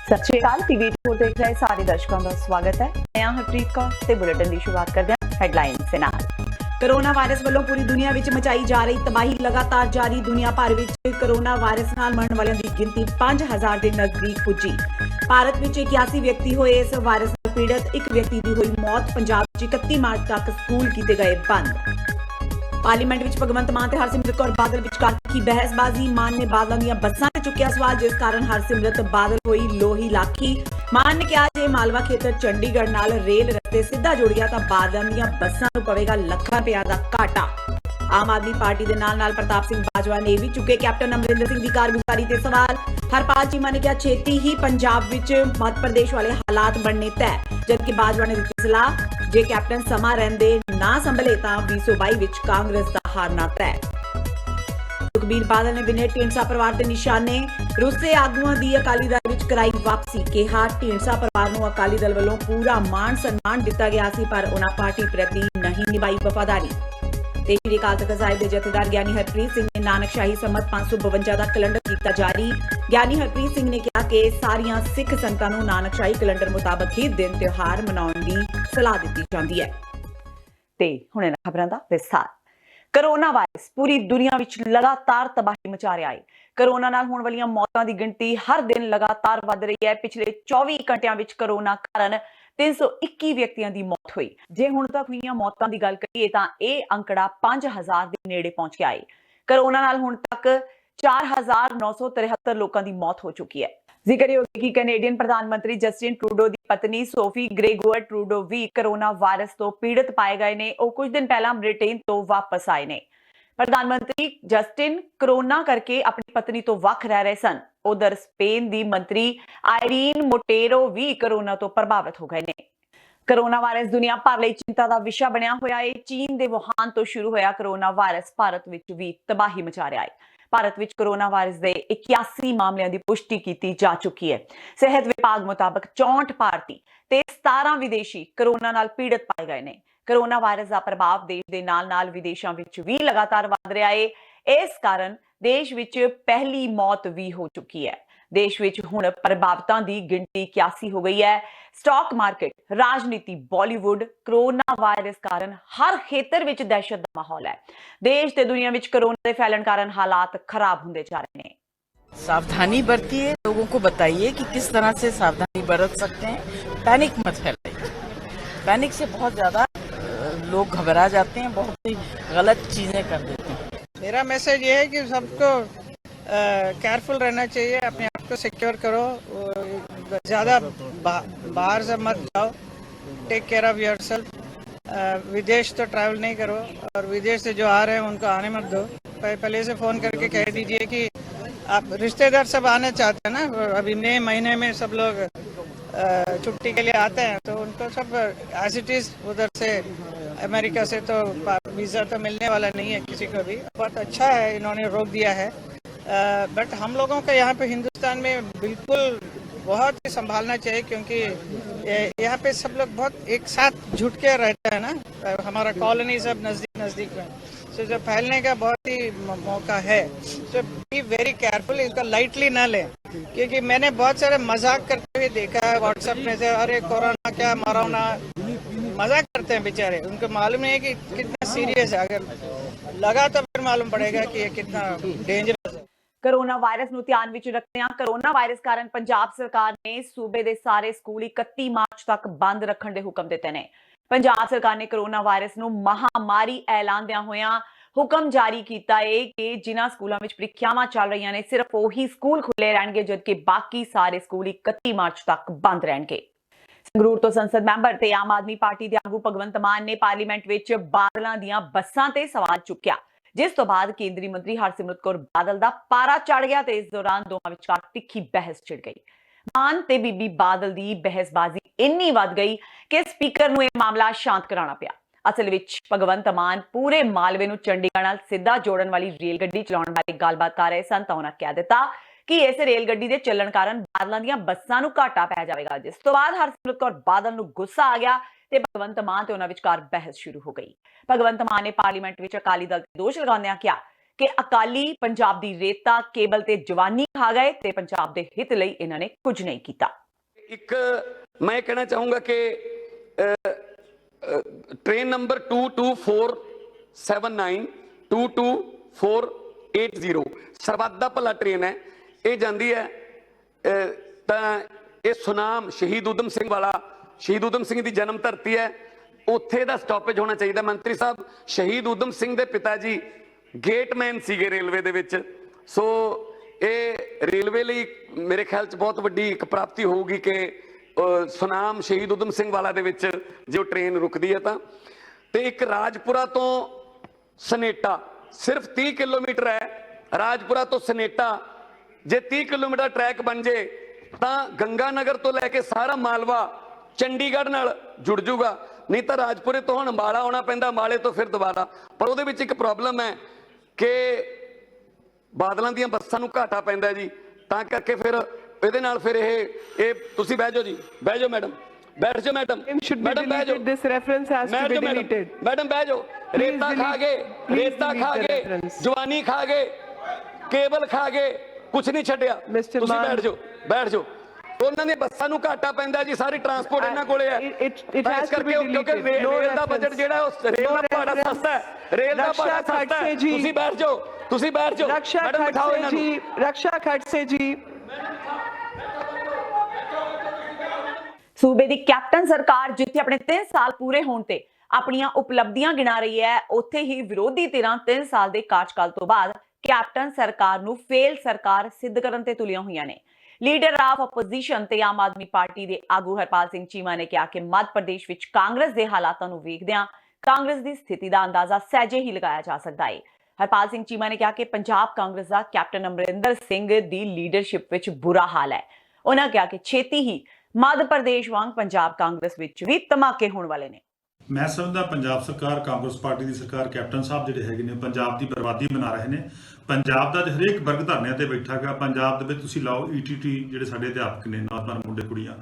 सत श्री अकाल। TV tour देख रहे सारे दर्शकों का स्वागत है। मैं हरप्रीत कौर ते बुलेटिन की शुरुआत करते हैं हेडलाइंस से नाल। कोरोना वायरस वालों पूरी दुनिया विच मचाई जा रही तबाही लगातार जारी। दुनिया भर विच कोरोना वायरस नाल मरण वालों की गिनती 5000 के नजदीक पुजी। भारत विच 81 व्यक्ति हुए इस वायरस नाल पीड़ित, एक व्यक्ति की हुई मौत। पंजाब विच 31 मार्च तक स्कूल किए गए बंद। पार्लीमेंट विच भगवंत मान ते हरसिमरत कौर बादल विचकार की बहसबाजी। मान ने बादलों दी बसां ते चुक्या सवाल, जिस कारण हरसिमरत बादल हुई लोही लाखी। मान ने कहा जे मालवा खेतर चंडीगढ़ नाल रेल रस्ते सीधा जुड़ गया तो बादलों दी बसां नूं पवेगा लाखां रुपया दा घाटा। आम आदमी पार्टी के नाल प्रताप सिंह बाजवा ने भी चुके कैप्टन अमरिंदर सिंह की कारगुजारी ते सवाल। हरपाल चीमा ने कहा छेती ही पंजाब विच मध्य प्रदेश वाले हालात बनने तय, जबकि बाजवा ने दी सलाह जे कैप्टन समा रहंदे ना संभले तो 2022 विच कांग्रेस का हारना तय। सुखबीर बादल ने विनय ढींडसा परिवार के निशाने। रूसे आगुआं की अकाली दल विच कराई वापसी। कहा ढींडसा परिवार नूं अकाली दल वालों पूरा मान सन्मान दिता गया सी, पर उन्हां पार्टी प्रति नहीं निभाई वफादारी। श्री अकाल तख्त साहिब के जथेदार ज्ञानी हरप्रीत सिंह ने नानकशाही संमत 552 का कैलेंडर किया जारी। ज्ञानी हरप्रीत सिंह ने कहा कि सारियां सिख संगतां नूं नानकशाही कैलेंडर मुताबक ही दिन त्योहार मनाउण दी सलाह दी जाती है। ते हुणे खबरां दा विस्तार। कोरोना वायरस पूरी दुनिया विच लगातार तबाही मचा रहा है। कोरोना नाल होण वालीआं मौतां दी गिणती हर दिन लगातार वध रही है। पिछले 24 घंटिਆਂ विच कोरोना कारण 321 व्यक्तियों की मौत हुई। जे हुण तक हुई मौतां की गल करिए तां यह अंकड़ा 5000 के नेड़े पहुंच गया है। कोरोना नाल हुण तक 4973 लोगों की मौत हो चुकी है। जिक्र होगी कि कैनेडियन प्रधानमंत्री जस्टिन ट्रूडो की पत्नी सोफी ग्रेगोर ट्रूडो भी कोरोना वायरस तो पीड़ित पाए गए ने। ਉਹ कुछ दिन पहला ब्रिटेन तो वापस आए ने। प्रधानमंत्री जस्टिन कोरोना करके अपनी पत्नी तो वख रह रहे सन। उधर स्पेन की मंत्री आयरीन मोटेरो भी कोरोना तो प्रभावित हो गए ने। कोरोना वायरस दुनिया भर ਲਈ चिंता का विषय बनया होया है। चीन के वुहान तो शुरू होया कोरोना वायरस भारत विच भी तबाही मचा रहा है। भारत विच कोरोना वायरस के 81 मामलों की पुष्टि की जा चुकी है। सेहत विभाग मुताबक 64 भारतीय ते 17 विदेशी कोरोना नाल पीड़ित पाए गए ने। कोरोना वायरस का प्रभाव देश के नाल विदेशों विच भी लगातार वध रहा है। इस कारण देश विच पहली मौत भी हो चुकी है। देश विच हुण प्रभावितों की गिनती 81 हो गई है। स्टॉक मार्केट, राजनीति, बॉलीवुड कोरोना वायरस कारण हर खेतर विच दहशत का माहौल है। देश ते दुनिया विच कोरोना के फैलन कारण हालात खराब होंदे जा रहे हैं। सावधानी बरतिए, लोगों को बताइए कि किस तरह से सावधानी बरत सकते हैं। पैनिक मत फैलाइए। पैनिक से बहुत ज्यादा लोग घबरा जाते हैं, बहुत ही गलत चीजें कर देते हैं। मेरा मैसेज ये है कि सबको केयरफुल रहना चाहिए, अपने आप को सिक्योर करो, ज़्यादा बाहर से मत जाओ, टेक केयर ऑफ योरसेल्फ। विदेश तो ट्रैवल नहीं करो, और विदेश से जो आ रहे हैं उनको आने मत दो। पहले से फ़ोन करके कह दीजिए कि आप रिश्तेदार सब आने चाहते हैं ना, अभी मई महीने में सब लोग छुट्टी के लिए आते हैं, तो उनको सब एज इट इज़ उधर से अमेरिका से तो वीज़ा तो मिलने वाला नहीं है किसी को भी। बहुत अच्छा है इन्होंने रोक दिया है, बट हम लोगों का यहाँ पे हिंदुस्तान में बिल्कुल बहुत ही संभालना चाहिए, क्योंकि यहाँ पे सब लोग बहुत एक साथ जुट के रहते हैं ना। हमारा कॉलोनी सब नज़दीक नज़दीक में, तो जो फैलने का बहुत ही मौका है। तो बी वेरी केयरफुल, इसको लाइटली ना लें, क्योंकि मैंने बहुत सारे मजाक करते हुए देखा है व्हाट्सएप में से, अरे कोरोना क्या मरोना, मजाक करते हैं बेचारे, उनको मालूम नहीं है कि कितना सीरियस है। अगर लगा तो फिर मालूम पड़ेगा कि ये कितना डेंजरस है। कोरोना वायरस ਨੂੰ ਧਿਆਨ ਵਿੱਚ ਰੱਖਦਿਆਂ कोरोना वायरस कारण पंजाब सरकार ने सूबे के सारे स्कूल 31 मार्च तक बंद रखने के हुक्म दिते ने। पंजाब सरकार ने कोरोना वायरस ਨੂੰ महामारी ऐलानदियां होया हुक्म जारी किया है कि जिन्हां स्कूलों में ਪ੍ਰੀਖਿਆਵਾਂ चल रही ने सिर्फ वही स्कूल खुले रहणगे, जबकि बाकी सारे स्कूल 31 मार्च तक बंद रहणगे। संगरूर तो संसद मैंबर ते आम आदमी पार्टी के आगू भगवंत मान ने पार्लीमेंट विच बादलों दीआं बसां ते सवाल चुक्या, जिस तो बाद केंद्रीय मंत्री हरसिमरत कौर बादल का पारा चढ़ गया। इस दौरान दोवां विचकार तिखी बहस छिड़ गई। मान ते बीबी बादल की बहसबाजी इन्नी वध गई कि स्पीकर नूं यह मामला शांत कराना पिया। असल विच भगवंत मान पूरे मालवे नूं चंडीगढ़ नाल सीधा जोड़न वाली रेलगड्डी चलाउण बारे गलबात कर रहे सन, तां उन्हां कह दिता कि इस रेलगड्डी के चलण कारण बादलों दीआं बसां नूं घाटा पै जावेगा। जिस तो बाद हरसिमरत कौर बादल नूं गुस्सा आ गया ते भगवंत मान ते उन्हां विचकार बहस शुरू हो गई। भगवंत मान ने पार्लीमेंट विच अकाली दल ते दोष लगाउंदिआं कहा ਕਿ ਅਕਾਲੀ ਪੰਜਾਬ ਦੀ ਰੇਤਾ ਕੇਬਲ ਤੇ ਜਵਾਨੀ ਖਾ ਗਏ ਤੇ ਪੰਜਾਬ ਦੇ ਹਿੱਤ ਲਈ ਇਹਨਾਂ ਨੇ ਕੁਝ ਨਹੀਂ ਕੀਤਾ। ਇੱਕ ਮੈਂ ਕਹਿਣਾ ਚਾਹੂੰਗਾ ਕਿ ट्रेन नंबर 22479 22480 ਸਰਬੱਤ ਦਾ ਭਲਾ ट्रेन है, ये जाती है ये सुनाम शहीद उधम सिंह वाला, शहीद उधम सिंह की जन्म धरती है, उत्थे दा स्टॉपेज होना चाहिए। मंत्री साहब शहीद उधम सिंह के पिता जी गेटमैन सीगे रेलवे दे विच, सो ये रेलवे लिए मेरे ख्याल च बहुत वड्डी एक प्राप्ति होगी कि सुनाम शहीद उधम सिंह वाला दे विच जो ट्रेन रुकती है। तो एक राजपुरा तो सनेटा सिर्फ 30 किलोमीटर है, राजपुरा तो सनेटा जे 30 किलोमीटर ट्रैक बन जाए तो गंगानगर तो लैके सारा मालवा चंडीगढ़ नाल जुड़ जूगा, नहीं तो राजपुरे तो हुण अंबाला आउणा पैंदा, अंबाले तो फिर दोबारा। पर उहदे विच एक प्रॉब्लम है कि बादलों दी बसां नूं घाटा पैंदा जी, तां करके फिर ਇਹਦੇ ਨਾਲ ਫਿਰ ਇਹ ਤੁਸੀਂ ਬਹਿ ਜਾਓ ਜੀ, ਬਹਿ ਜਾਓ ਮੈਡਮ, ਬੈਠ ਜਾਓ ਮੈਡਮ, ਮੈਡਮ ਬਹਿ ਜਾਓ, this reference has to be deleted, madam ਬਹਿ ਜਾਓ। ਰੇਤਾ ਖਾ ਗਏ, ਰੇਤਾ ਖਾ ਗਏ, ਜਵਾਨੀ ਖਾ ਗਏ, ਕੇਬਲ ਖਾ ਗਏ, ਕੁਝ ਨਹੀਂ ਛੱਡਿਆ। ਤੁਸੀਂ ਬੈਠ ਜਾਓ, ਬੈਠ ਜਾਓ। ਉਹਨਾਂ ਦੀਆਂ ਬੱਸਾਂ ਨੂੰ ਘਾਟਾ ਪੈਂਦਾ ਜੀ, ਸਾਰੀ ਟਰਾਂਸਪੋਰਟ ਇਹਨਾਂ ਕੋਲੇ ਹੈ। ਇਸ ਕਰਕੇ ਕਿਉਂਕਿ ਰੇਲ ਦਾ ਬਜਟ ਜਿਹੜਾ ਉਹ ਰੇਲ ਦਾ ਭਾੜਾ ਸਸਤਾ ਹੈ, ਰੇਲ ਦਾ ਭਾੜਾ ਸਸਤਾ ਹੈ। ਤੁਸੀਂ ਬੈਠ ਜਾਓ, ਤੁਸੀਂ ਬੈਠ ਜਾਓ ਮੈਡਮ, ਬਿਠਾਓ ਇਹਨਾਂ ਨੂੰ। रक्षा खड़से जी ਸੂਬੇ ਦੀ ਕੈਪਟਨ ਸਰਕਾਰ ਜਿੱਥੇ ਆਪਣੇ 3 ਸਾਲ ਪੂਰੇ ਹੋਣ ਤੇ ਆਪਣੀਆਂ ਉਪਲਬਧੀਆਂ ਗਿਣਾ ਰਹੀ ਹੈ, ਉੱਥੇ ਹੀ ਵਿਰੋਧੀ ਧਿਰਾਂ 3 ਸਾਲ ਦੇ ਕਾਰਜਕਾਲ ਤੋਂ ਬਾਅਦ ਕੈਪਟਨ ਸਰਕਾਰ ਨੂੰ ਫੇਲ ਸਰਕਾਰ ਸਿੱਧ ਕਰਨ ਤੇ ਤੁਲੀਆਂ ਹੋਈਆਂ ਨੇ। ਲੀਡਰ ਆਫ ਆਪੋਜੀਸ਼ਨ ਤੇ ਆਮ ਆਦਮੀ ਪਾਰਟੀ ਦੇ ਆਗੂ ਹਰਪਾਲ ਸਿੰਘ ਚੀਮਾ ਨੇ ਕਿਹਾ ਕਿ ਮੱਧ ਪ੍ਰਦੇਸ਼ ਵਿੱਚ ਕਾਂਗਰਸ ਦੇ ਹਾਲਾਤਾਂ ਨੂੰ ਵੇਖਦਿਆਂ ਕਾਂਗਰਸ ਦੀ ਸਥਿਤੀ ਦਾ ਅੰਦਾਜ਼ਾ ਸਹਿਜੇ ਹੀ ਲਗਾਇਆ ਜਾ ਸਕਦਾ ਹੈ। ਹਰਪਾਲ ਸਿੰਘ ਚੀਮਾ ਨੇ ਕਿਹਾ ਕਿ ਪੰਜਾਬ ਕਾਂਗਰਸ ਦਾ ਕੈਪਟਨ ਅਮਰਿੰਦਰ ਸਿੰਘ ਦੀ ਲੀਡਰਸ਼ਿਪ ਵਿੱਚ ਬੁਰਾ ਹਾਲ ਹੈ। ਉਹਨਾਂ ਕਿਹਾ ਕਿ ਛੇਤੀ ਹੀ ਮੱਧ ਪ੍ਰਦੇਸ਼ ਵਾਂਗ ਪੰਜਾਬ ਕਾਂਗਰਸ ਵਿੱਚ ਵੀ ਧਮਾਕੇ ਹੋਣ ਵਾਲੇ ਨੇ। मैं समझदा पंजाब सरकार कांग्रेस पार्टी की सरकार कैप्टन साहब जिहड़े हैगे ने पंजाब की बर्बादी बना रहे हैं। पंजाब का हरेक वर्ग धरनिਆਂ ਤੇ ਬੈਠਾ ਗਾ। पंजाब ਦੇ ਵਿੱਚ ਤੁਸੀਂ ਲਾਓ ETT ਜਿਹੜੇ ਸਾਡੇ ਅਧਿਆਪਕ ਨੇ, ਨੌਜਵਾਨ ਮੁੰਡੇ ਕੁੜੀਆਂ,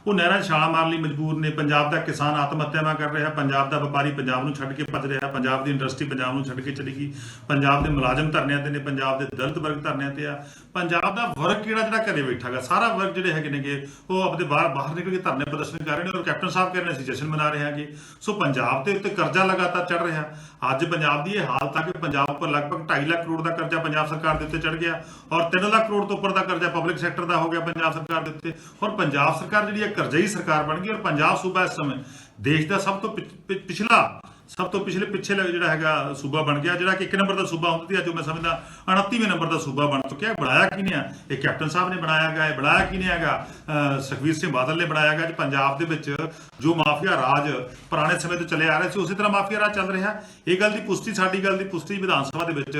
ਉਹ ਨਹਿਰਾਂ 'ਚ ਛਾਲਾਂ ਮਾਰਨ ਲਈ ਮਜਬੂਰ ਨੇ। ਪੰਜਾਬ ਦਾ ਕਿਸਾਨ ਆਤਮ ਹੱਤਿਆਵਾਂ ਕਰ ਰਿਹਾ, ਪੰਜਾਬ ਦਾ ਵਪਾਰੀ ਪੰਜਾਬ ਨੂੰ ਛੱਡ ਕੇ ਭੱਜ ਰਿਹਾ, ਪੰਜਾਬ ਦੀ ਇੰਡਸਟਰੀ ਪੰਜਾਬ ਨੂੰ ਛੱਡ ਕੇ ਚਲੀ ਗਈ, ਪੰਜਾਬ ਦੇ ਮੁਲਾਜ਼ਮ ਧਰਨਿਆਂ ਤੇ ਨੇ, ਪੰਜਾਬ ਦੇ ਦਲਿਤ ਵਰਗ ਧਰਨਿਆਂ ਤੇ ਆ। ਪੰਜਾਬ ਦਾ ਵਰਗ ਜਿਹੜਾ ਘਰੇ ਬੈਠਾ ਗਾ, ਸਾਰਾ ਵਰਗ ਜਿਹੜੇ ਹੈਗੇ ਨੇਗੇ ਉਹ ਆਪਣੇ ਬਾਹਰ ਨਿਕਲ ਕੇ ਧਰਨੇ ਪ੍ਰਦਰਸ਼ਨ ਕਰ ਰਹੇ ਨੇ ਔਰ ਕੈਪਟਨ ਸਾਹਿਬ ਕਹਿ ਰਹੇ ਨੇ ਅਸੀਂ ਜਸ਼ਨ ਮਨਾ ਰਹੇ ਹਾਂਗੇ। ਸੋ ਪੰਜਾਬ ਦੇ ਉੱਤੇ ਕਰਜ਼ਾ ਲਗਾਤਾਰ ਚੜ ਰਿਹਾ। ਅੱਜ ਪੰਜਾਬ ਦੀ ਇਹ ਹਾਲਤ ਆ ਕਿ ਪੰਜਾਬ ਉੱਪਰ ਲਗਭਗ 2.5 ਲੱਖ ਕਰੋੜ ਦਾ ਕਰਜ਼ਾ ਪੰਜਾਬ ਸਰਕਾਰ ਦੇ ਉੱਤੇ ਚੜ ਗਿਆ ਔਰ 3 ਲੱਖ ਕਰੋੜ ਤੋਂ ਉੱਪਰ ਦਾ ਕਰਜ਼ਾ ਪਬਲਿਕ ਸੈਕਟਰ ਦਾ ਹੋ ਗਿਆ ਪੰਜਾਬ ਸਰਕਾਰ ਦੇ ਉੱਤੇ। ਔਰ ਪੰਜਾਬ ਸਰਕਾਰ ਜਿਹੜੀ ਹੈ ਕਰਜ਼ਾਈ ਸਰਕਾਰ ਬਣ ਗਈ ਔਰ ਪੰਜਾਬ ਸੂਬਾ ਇਸ ਸਮੇਂ ਦੇਸ਼ ਦਾ ਸਭ ਤੋਂ ਪਿੱਛੇ ਜਿਹੜਾ ਹੈਗਾ ਸੂਬਾ ਬਣ ਗਿਆ, ਜਿਹੜਾ ਕਿ 1 ਨੰਬਰ ਦਾ ਸੂਬਾ ਹੁੰਦਾ ਸੀ, ਅੱਜ ਮੈਂ ਸਮਝਦਾ 29ਵੇਂ ਨੰਬਰ ਦਾ ਸੂਬਾ ਬਣ ਚੁੱਕਿਆ। ਬਣਾਇਆ ਕਿਹਨੇ ਆ? ਇਹ ਕੈਪਟਨ ਸਾਹਿਬ ਨੇ ਬਣਾਇਆ ਗਿਆ। ਬਣਾਇਆ ਕਿਹਨੇ ਹੈਗਾ? ਸੁਖਬੀਰ ਸਿੰਘ ਬਾਦਲ ਨੇ ਬਣਾਇਆ ਗਿਆ। ਪੰਜਾਬ ਦੇ ਵਿੱਚ ਜੋ ਮਾਫੀਆ ਰਾਜ ਪੁਰਾਣੇ ਸਮੇਂ ਤੋਂ ਚੱਲੇ ਆ ਰਹੇ ਸੀ, ਉਸੇ ਤਰ੍ਹਾਂ ਮਾਫੀਆ ਰਾਜ ਚੱਲ ਰਿਹਾ। ਇਹ ਗੱਲ ਦੀ ਪੁਸ਼ਟੀ, ਸਾਡੀ ਗੱਲ ਦੀ ਪੁਸ਼ਟੀ ਵਿਧਾਨ ਸਭਾ ਦੇ ਵਿੱਚ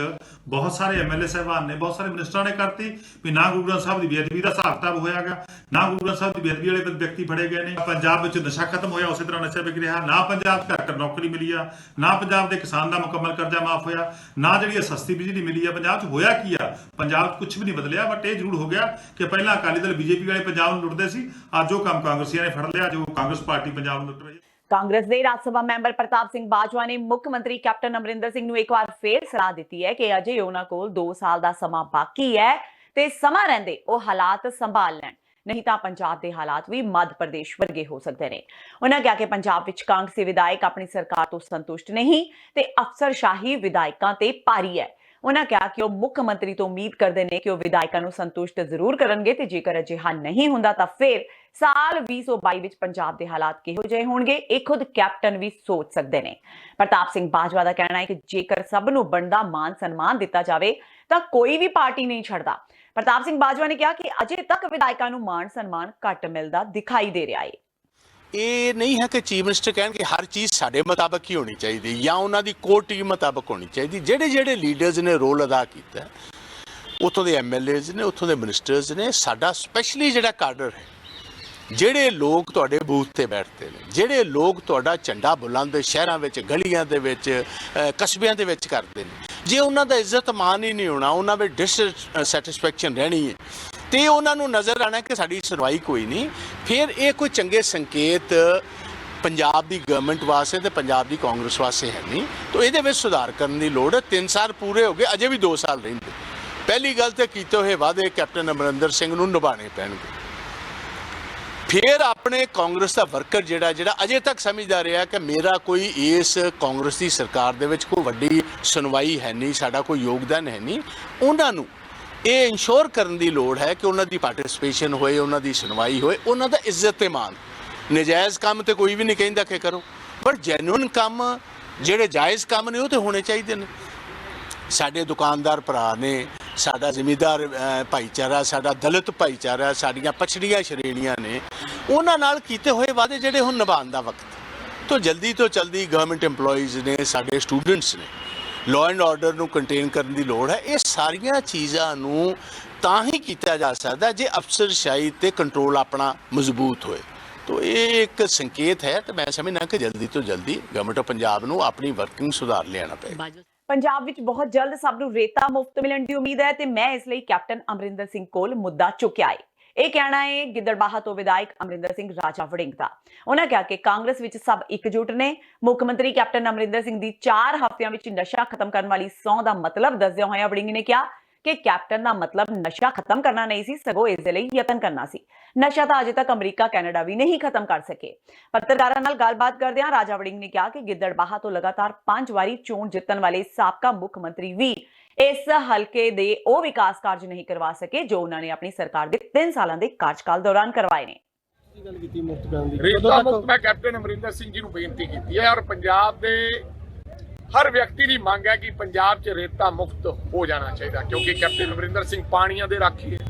ਬਹੁਤ ਸਾਰੇ MLA ਸਾਹਿਬਾਨ ਨੇ, ਬਹੁਤ ਸਾਰੇ ਮਿਨਿਸਟਰਾਂ ਨੇ ਕਰਤੀ ਵੀ ਨਾ ਗੁਰੂ ਗ੍ਰੰਥ ਸਾਹਿਬ ਦੀ ਬੇਅਦਬੀ ਦਾ ਹਿਸਾਬ ਕਿਤਾਬ ਹੋਇਆਗਾ, ਨਾ ਗੁਰੂ ਗ੍ਰੰਥ ਸਾਹਿਬ ਦੀ ਬੇਅਦਬੀ ਵਾਲੇ ਵਿਅਕਤੀ ਫੜੇ ਗਏ ਨੇ, ਪੰਜਾਬ ਵਿੱਚ ਨਸ਼ਾ ਖਤਮ ਹੋਇਆ, ਉਸੇ ਤਰ੍ਹਾਂ ਨਸ਼ਾ ਵਿਕ ਰਿਹਾ, ਨਾ ਪੰਜਾਬ 'ਚ ਘੱਟ ਨੌਕਰੀ ਮਿਲੀ ਆ, ਨਾ ਪੰਜਾਬ ਦੇ ਕਿਸਾਨ ਦਾ ਮੁਕੰਮਲ ਕਰਜ਼ਾ ਮਾਫ ਹੋਇਆ, ਨਾ ਜਿਹੜੀ ਸਸਤੀ ਬਿਜਲੀ ਮਿਲੀ ਆ। ਪੰਜਾਬ 'ਚ ਹੋਇਆ ਕੀ ਆ? ਪੰਜਾਬ 'ਚ ਕੁਝ ਵੀ ਨਹੀਂ ਬਦਲਿਆ। ਬਟ ਇਹ ਜ਼ਰੂਰ ਹੋ ਗਿਆ ਕਿ ਪਹਿਲਾਂ ਅਕਾਲੀ ਦਲ BJP ਵਾਲੇ ਪੰਜਾਬ ਨੂੰ ਲੁੱਟਦੇ ਸੀ, ਅੱਜ ਉਹ ਕੰਮ ਕਾਂਗਰਸੀਆਂ ਨੇ ਫੜ ਲਿਆ, ਜੋ ਕਾਂਗਰਸ ਪਾਰਟੀ ਪੰਜਾਬ ਨੂੰ ਲੁੱਟ ਰਹੀ ਹੈ। ਕਾਂਗਰਸ ਦੇ ਰਾਜ ਸਭਾ ਮੈਂਬਰ ਪ੍ਰਤਾਪ ਸਿੰਘ ਬਾਜਵਾ ਨੇ ਮੁੱਖ ਮੰਤਰੀ ਕੈਪਟਨ ਅਮਰਿੰਦਰ ਸਿੰਘ ਨੂੰ ਇੱਕ ਵਾਰ ਫੇਰ ਸਲਾਹ ਦਿੱਤੀ ਹੈ ਕਿ ਅਜੇ ਉਹਨਾਂ ਕੋਲ 2 ਸਾਲ ਦਾ ਸਮਾਂ ਬਾਕੀ ਹੈ ਤੇ ਸਮਾਂ ਰਹਿੰਦੇ ਉਹ ਹਾਲਾਤ ਸੰਭਾਲ ਲੈਣ, ਨਹੀਂ ਤਾਂ ਪੰਜਾਬ ਦੇ ਹਾਲਾਤ ਵੀ ਮੱਧ ਪ੍ਰਦੇਸ਼ ਵਰਗੇ ਹੋ ਸਕਦੇ ਨੇ। ਉਹਨਾਂ ਕਿਹਾ ਕਿ ਪੰਜਾਬ ਵਿੱਚ ਕਾਂਗਰਸੀ ਵਿਧਾਇਕ ਆਪਣੀ ਸਰਕਾਰ ਤੋਂ ਸੰਤੁਸ਼ਟ ਨਹੀਂ ਤੇ ਅਫਸਰਸ਼ਾਹੀ ਵਿਧਾਇਕਾਂ ਤੇ ਭਾਰੀ ਹੈ। ਉਹਨਾਂ ਕਿਹਾ ਕਿ ਉਹ ਮੁੱਖ ਮੰਤਰੀ ਤੋਂ ਉਮੀਦ ਕਰਦੇ ਨੇ ਕਿ ਉਹ ਵਿਧਾਇਕਾਂ ਨੂੰ ਸੰਤੁਸ਼ਟ ਜ਼ਰੂਰ ਕਰਨਗੇ ਤੇ ਜੇਕਰ ਅਜਿਹਾ ਨਹੀਂ ਹੁੰਦਾ ਤਾਂ ਫਿਰ ਸਾਲ 2022 ਵਿੱਚ ਪੰਜਾਬ ਦੇ ਹਾਲਾਤ ਕਿਹੋ ਜਿਹੇ ਹੋਣਗੇ ਇਹ ਖੁਦ ਕੈਪਟਨ ਵੀ ਸੋਚ ਸਕਦੇ ਨੇ। ਪ੍ਰਤਾਪ ਸਿੰਘ ਬਾਜਵਾ ਦਾ ਕਹਿਣਾ ਹੈ ਕਿ ਜੇਕਰ ਸਭ ਨੂੰ ਬਣਦਾ ਮਾਨ ਸਨਮਾਨ ਦਿੱਤਾ ਜਾਵੇ ਤਾਂ ਕੋਈ ਵੀ ਪਾਰਟੀ ਨਹੀਂ ਛੱਡਦਾ। ਪ੍ਰਤਾਪ ਸਿੰਘ ਬਾਜਵਾ ਨੇ ਕਿਹਾ ਕਿ ਅਜੇ ਤੱਕ ਵਿਧਾਇਕਾਂ ਨੂੰ ਮਾਨ ਸਨਮਾਨ ਘੱਟ ਮਿਲਦਾ ਦਿਖਾਈ ਦੇ ਰਿਹਾ ਹੈ। ਇਹ ਨਹੀਂ ਹੈ ਕਿ ਚੀਫ ਮਿਨਿਸਟਰ ਕਹਿਣ ਕਿ ਹਰ ਚੀਜ਼ ਸਾਡੇ ਮੁਤਾਬਕ ਹੀ ਹੋਣੀ ਚਾਹੀਦੀ ਜਾਂ ਉਹਨਾਂ ਦੀ ਕੋਰ ਟੀਮ ਮੁਤਾਬਕ ਹੋਣੀ ਚਾਹੀਦੀ। ਜਿਹੜੇ ਲੀਡਰਸ ਨੇ ਰੋਲ ਅਦਾ ਕੀਤਾ, ਉੱਥੋਂ ਦੇ MLAs ਨੇ, ਉੱਥੋਂ ਦੇ ਮਿਨਿਸਟਰਸ ਨੇ, ਸਾਡਾ ਸਪੈਸ਼ਲੀ ਜਿਹੜਾ ਕਾਡਰ ਹੈ, ਜਿਹੜੇ ਲੋਕ ਤੁਹਾਡੇ ਬੂਥ ਤੇ ਬੈਠਦੇ ਨੇ, ਜਿਹੜੇ ਲੋਕ ਤੁਹਾਡਾ ਝੰਡਾ ਬੁਲੰਦ ਸ਼ਹਿਰਾਂ ਵਿੱਚ, ਗਲੀਆਂ ਦੇ ਵਿੱਚ, ਕਸਬਿਆਂ ਦੇ ਵਿੱਚ ਕਰਦੇ ਨੇ, ਜੇ ਉਹਨਾਂ ਦਾ ਇੱਜ਼ਤ ਮਾਨ ਹੀ ਨਹੀਂ ਹੋਣਾ, ਉਹਨਾਂ ਵਿੱਚ ਡਿਸਸੈਟਿਸਫੈਕਸ਼ਨ ਰਹਿਣੀ ਹੈ ਤੇ ਉਹਨਾਂ ਨੂੰ ਨਜ਼ਰ ਆਣਾ ਕਿ ਸਾਡੀ ਸੁਣਵਾਈ ਕੋਈ ਨਹੀਂ, ਫਿਰ ਇਹ ਕੋਈ ਚੰਗੇ ਸੰਕੇਤ ਪੰਜਾਬ ਦੀ ਗਵਰਨਮੈਂਟ ਵਾਸਤੇ ਤੇ ਪੰਜਾਬ ਦੀ ਕਾਂਗਰਸ ਵਾਸਤੇ ਹੈ ਨਹੀਂ। ਤਾਂ ਇਹਦੇ ਵਿੱਚ ਸੁਧਾਰ ਕਰਨ ਦੀ ਲੋੜ ਹੈ। 3 ਸਾਲ ਪੂਰੇ ਹੋ ਗਏ, ਅਜੇ ਵੀ 2 ਸਾਲ ਰਹਿੰਦੇ। ਪਹਿਲੀ ਗੱਲ ਤੇ ਕੀਤੇ ਹੋਏ ਵਾਅਦੇ ਕੈਪਟਨ ਅਮਰਿੰਦਰ ਸਿੰਘ ਨੂੰ ਨਿਭਾਉਣੇ ਪੈਣਗੇ। ਫਿਰ ਆਪਣੇ ਕਾਂਗਰਸ ਦਾ ਵਰਕਰ ਜਿਹੜਾ ਅਜੇ ਤੱਕ ਸਮਝਦਾ ਰਿਹਾ ਕਿ ਮੇਰਾ ਕੋਈ ਇਸ ਕਾਂਗਰਸ ਦੀ ਸਰਕਾਰ ਦੇ ਵਿੱਚ ਕੋਈ ਵੱਡੀ ਸੁਣਵਾਈ ਹੈ ਨਹੀਂ, ਸਾਡਾ ਕੋਈ ਯੋਗਦਾਨ ਹੈ ਨਹੀਂ, ਉਹਨਾਂ ਨੂੰ ਇਹ ਇਨਸ਼ੋਰ ਕਰਨ ਦੀ ਲੋੜ ਹੈ ਕਿ ਉਹਨਾਂ ਦੀ ਪਾਰਟਿਸਿਪੇਸ਼ਨ ਹੋਏ, ਉਹਨਾਂ ਦੀ ਸੁਣਵਾਈ ਹੋਏ, ਉਹਨਾਂ ਦਾ ਇੱਜ਼ਤ ਤੇ ਮਾਣ। ਨਜਾਇਜ਼ ਕੰਮ ਤੇ ਕੋਈ ਵੀ ਨਹੀਂ ਕਹਿੰਦਾ ਕਿ ਕਰੋ, ਪਰ ਜੈਨੂਇਨ ਕੰਮ ਜਿਹੜੇ ਜਾਇਜ਼ ਕੰਮ ਨੇ ਉਹ ਤੇ ਹੋਣੇ ਚਾਹੀਦੇ ਨੇ। ਸਾਡੇ ਦੁਕਾਨਦਾਰ ਭਰਾ ਨੇ, ਸਾਡਾ ਜ਼ਿਮੀਂਦਾਰ ਭਾਈਚਾਰਾ, ਸਾਡਾ ਦਲਿਤ ਭਾਈਚਾਰਾ, ਸਾਡੀਆਂ ਪਛੜੀਆਂ ਸ਼੍ਰੇਣੀਆਂ ਨੇ, ਉਹਨਾਂ ਨਾਲ ਕੀਤੇ ਹੋਏ ਵਾਅਦੇ ਜਿਹੜੇ ਹੁਣ ਨਿਭਾਉਣ ਦਾ ਵਕਤ ਤੋਂ ਜਲਦੀ ਗਵਰਨਮੈਂਟ EMPLOYEES ਨੇ, ਸਾਡੇ ਸਟੂਡੈਂਟਸ ਨੇ, ਲਾਅ ਐਂਡ ਆਰਡਰ ਨੂੰ ਕੰਟੇਨ ਕਰਨ ਦੀ ਲੋੜ ਹੈ। ਇਹ ਸਾਰੀਆਂ ਚੀਜ਼ਾਂ ਨੂੰ ਤਾਂ ਹੀ ਕੀਤਾ ਜਾ ਸਕਦਾ ਜੇ ਅਫਸਰਸ਼ਾਹੀ ਤੇ ਕੰਟਰੋਲ ਆਪਣਾ ਮਜ਼ਬੂਤ ਹੋਏ। तो ये एक संकेत है। तो मैं समझना कि जल्दी तो जल्दी गवर्नमेंट ऑफ पंजाब ਨੂੰ ਆਪਣੀ ਵਰਕਿੰਗ ਸੁਧਾਰ ਲਿਆਉਣਾ ਪਏਗਾ। ਪੰਜਾਬ ਵਿੱਚ ਬਹੁਤ ਜਲਦ ਸਭ ਨੂੰ ਰੇਤਾ ਮੁਫਤ ਮਿਲਣ ਦੀ ਉਮੀਦ ਹੈ ਤੇ ਮੈਂ ਇਸ ਲਈ ਕੈਪਟਨ ਅਮਰਿੰਦਰ ਸਿੰਘ ਕੋਲ ਮੁੱਦਾ ਚੁੱਕਿਆ ਹੈ। ਇਹ ਕਹਿਣਾ ਹੈ ਗਿੱਦੜਬਾਹਾ ਤੋਂ ਵਿਧਾਇਕ ਅਮਰਿੰਦਰ ਸਿੰਘ ਰਾਜਾ ਵੜਿੰਗ ਦਾ। ਉਹਨਾਂ ਕਿਹਾ ਕਿ ਕਾਂਗਰਸ ਵਿੱਚ ਸਭ ਇਕਜੁੱਟ ਨੇ। ਮੁੱਖ ਮੰਤਰੀ ਕੈਪਟਨ ਅਮਰਿੰਦਰ ਸਿੰਘ ਦੀ 4 ਹਫ਼ਤਿਆਂ ਵਿੱਚ ਨਸ਼ਾ ਖਤਮ ਕਰਨ ਵਾਲੀ ਸਹੁੰ ਦਾ ਮਤਲਬ ਦੱਸਦਿਆਂ ਹੋਇਆਂ ਵੜਿੰਗ ਨੇ ਕਿਹਾ ਕਿ ਕੈਪਟਨ ਦਾ ਮਤਲਬ ਨਸ਼ਾ ਖਤਮ ਕਰਨਾ ਨਹੀਂ ਸੀ, ਸਗੋਂ ਇਸ ਦੇ ਲਈ ਯਤਨ ਕਰਨਾ ਸੀ। ਨਸ਼ਾ ਤਾਂ ਅਜੇ ਤੱਕ ਅਮਰੀਕਾ ਕੈਨੇਡਾ ਵੀ ਨਹੀਂ ਖਤਮ ਕਰ ਸਕੇ। ਪੱਤਰਕਾਰਾਂ ਨਾਲ ਗੱਲਬਾਤ ਕਰਦਿਆਂ ਰਾਜਾ ਵੜਿੰਗ ਨੇ ਕਿਹਾ ਕਿ ਗਿੱਦੜਬਾਹਾ ਤੋਂ ਲਗਾਤਾਰ 5 ਵਾਰੀ ਚੋਣ ਜਿੱਤਣ ਵਾਲੇ ਸਾਬਕਾ ਮੁੱਖ ਮੰਤਰੀ ਵੀ ਇਸ ਹਲਕੇ ਦੇ ਉਹ ਵਿਕਾਸ ਕਾਰਜ ਨਹੀਂ ਕਰਵਾ ਸਕੇ ਜੋ ਉਹਨਾਂ ਨੇ ਆਪਣੀ ਸਰਕਾਰ ਦੇ 3 ਸਾਲਾਂ ਦੇ ਕਾਰਜਕਾਲ ਦੌਰਾਨ ਕਰਵਾਏ ਨੇ। ਰੇਤਾ ਮੁਕਤ ਮੈਂ ਕੈਪਟਨ ਅਮਰਿੰਦਰ ਸਿੰਘ ਜੀ ਨੂੰ ਬੇਨਤੀ ਕੀਤੀ ਹੈ ਔਰ ਪੰਜਾਬ ਦੇ हर व्यक्ति की मांग है कि पंजाब च रेता मुक्त हो जाना चाहिए, क्योंकि कैप्टन अमरिंदर सिंह पानिया दे राखी है,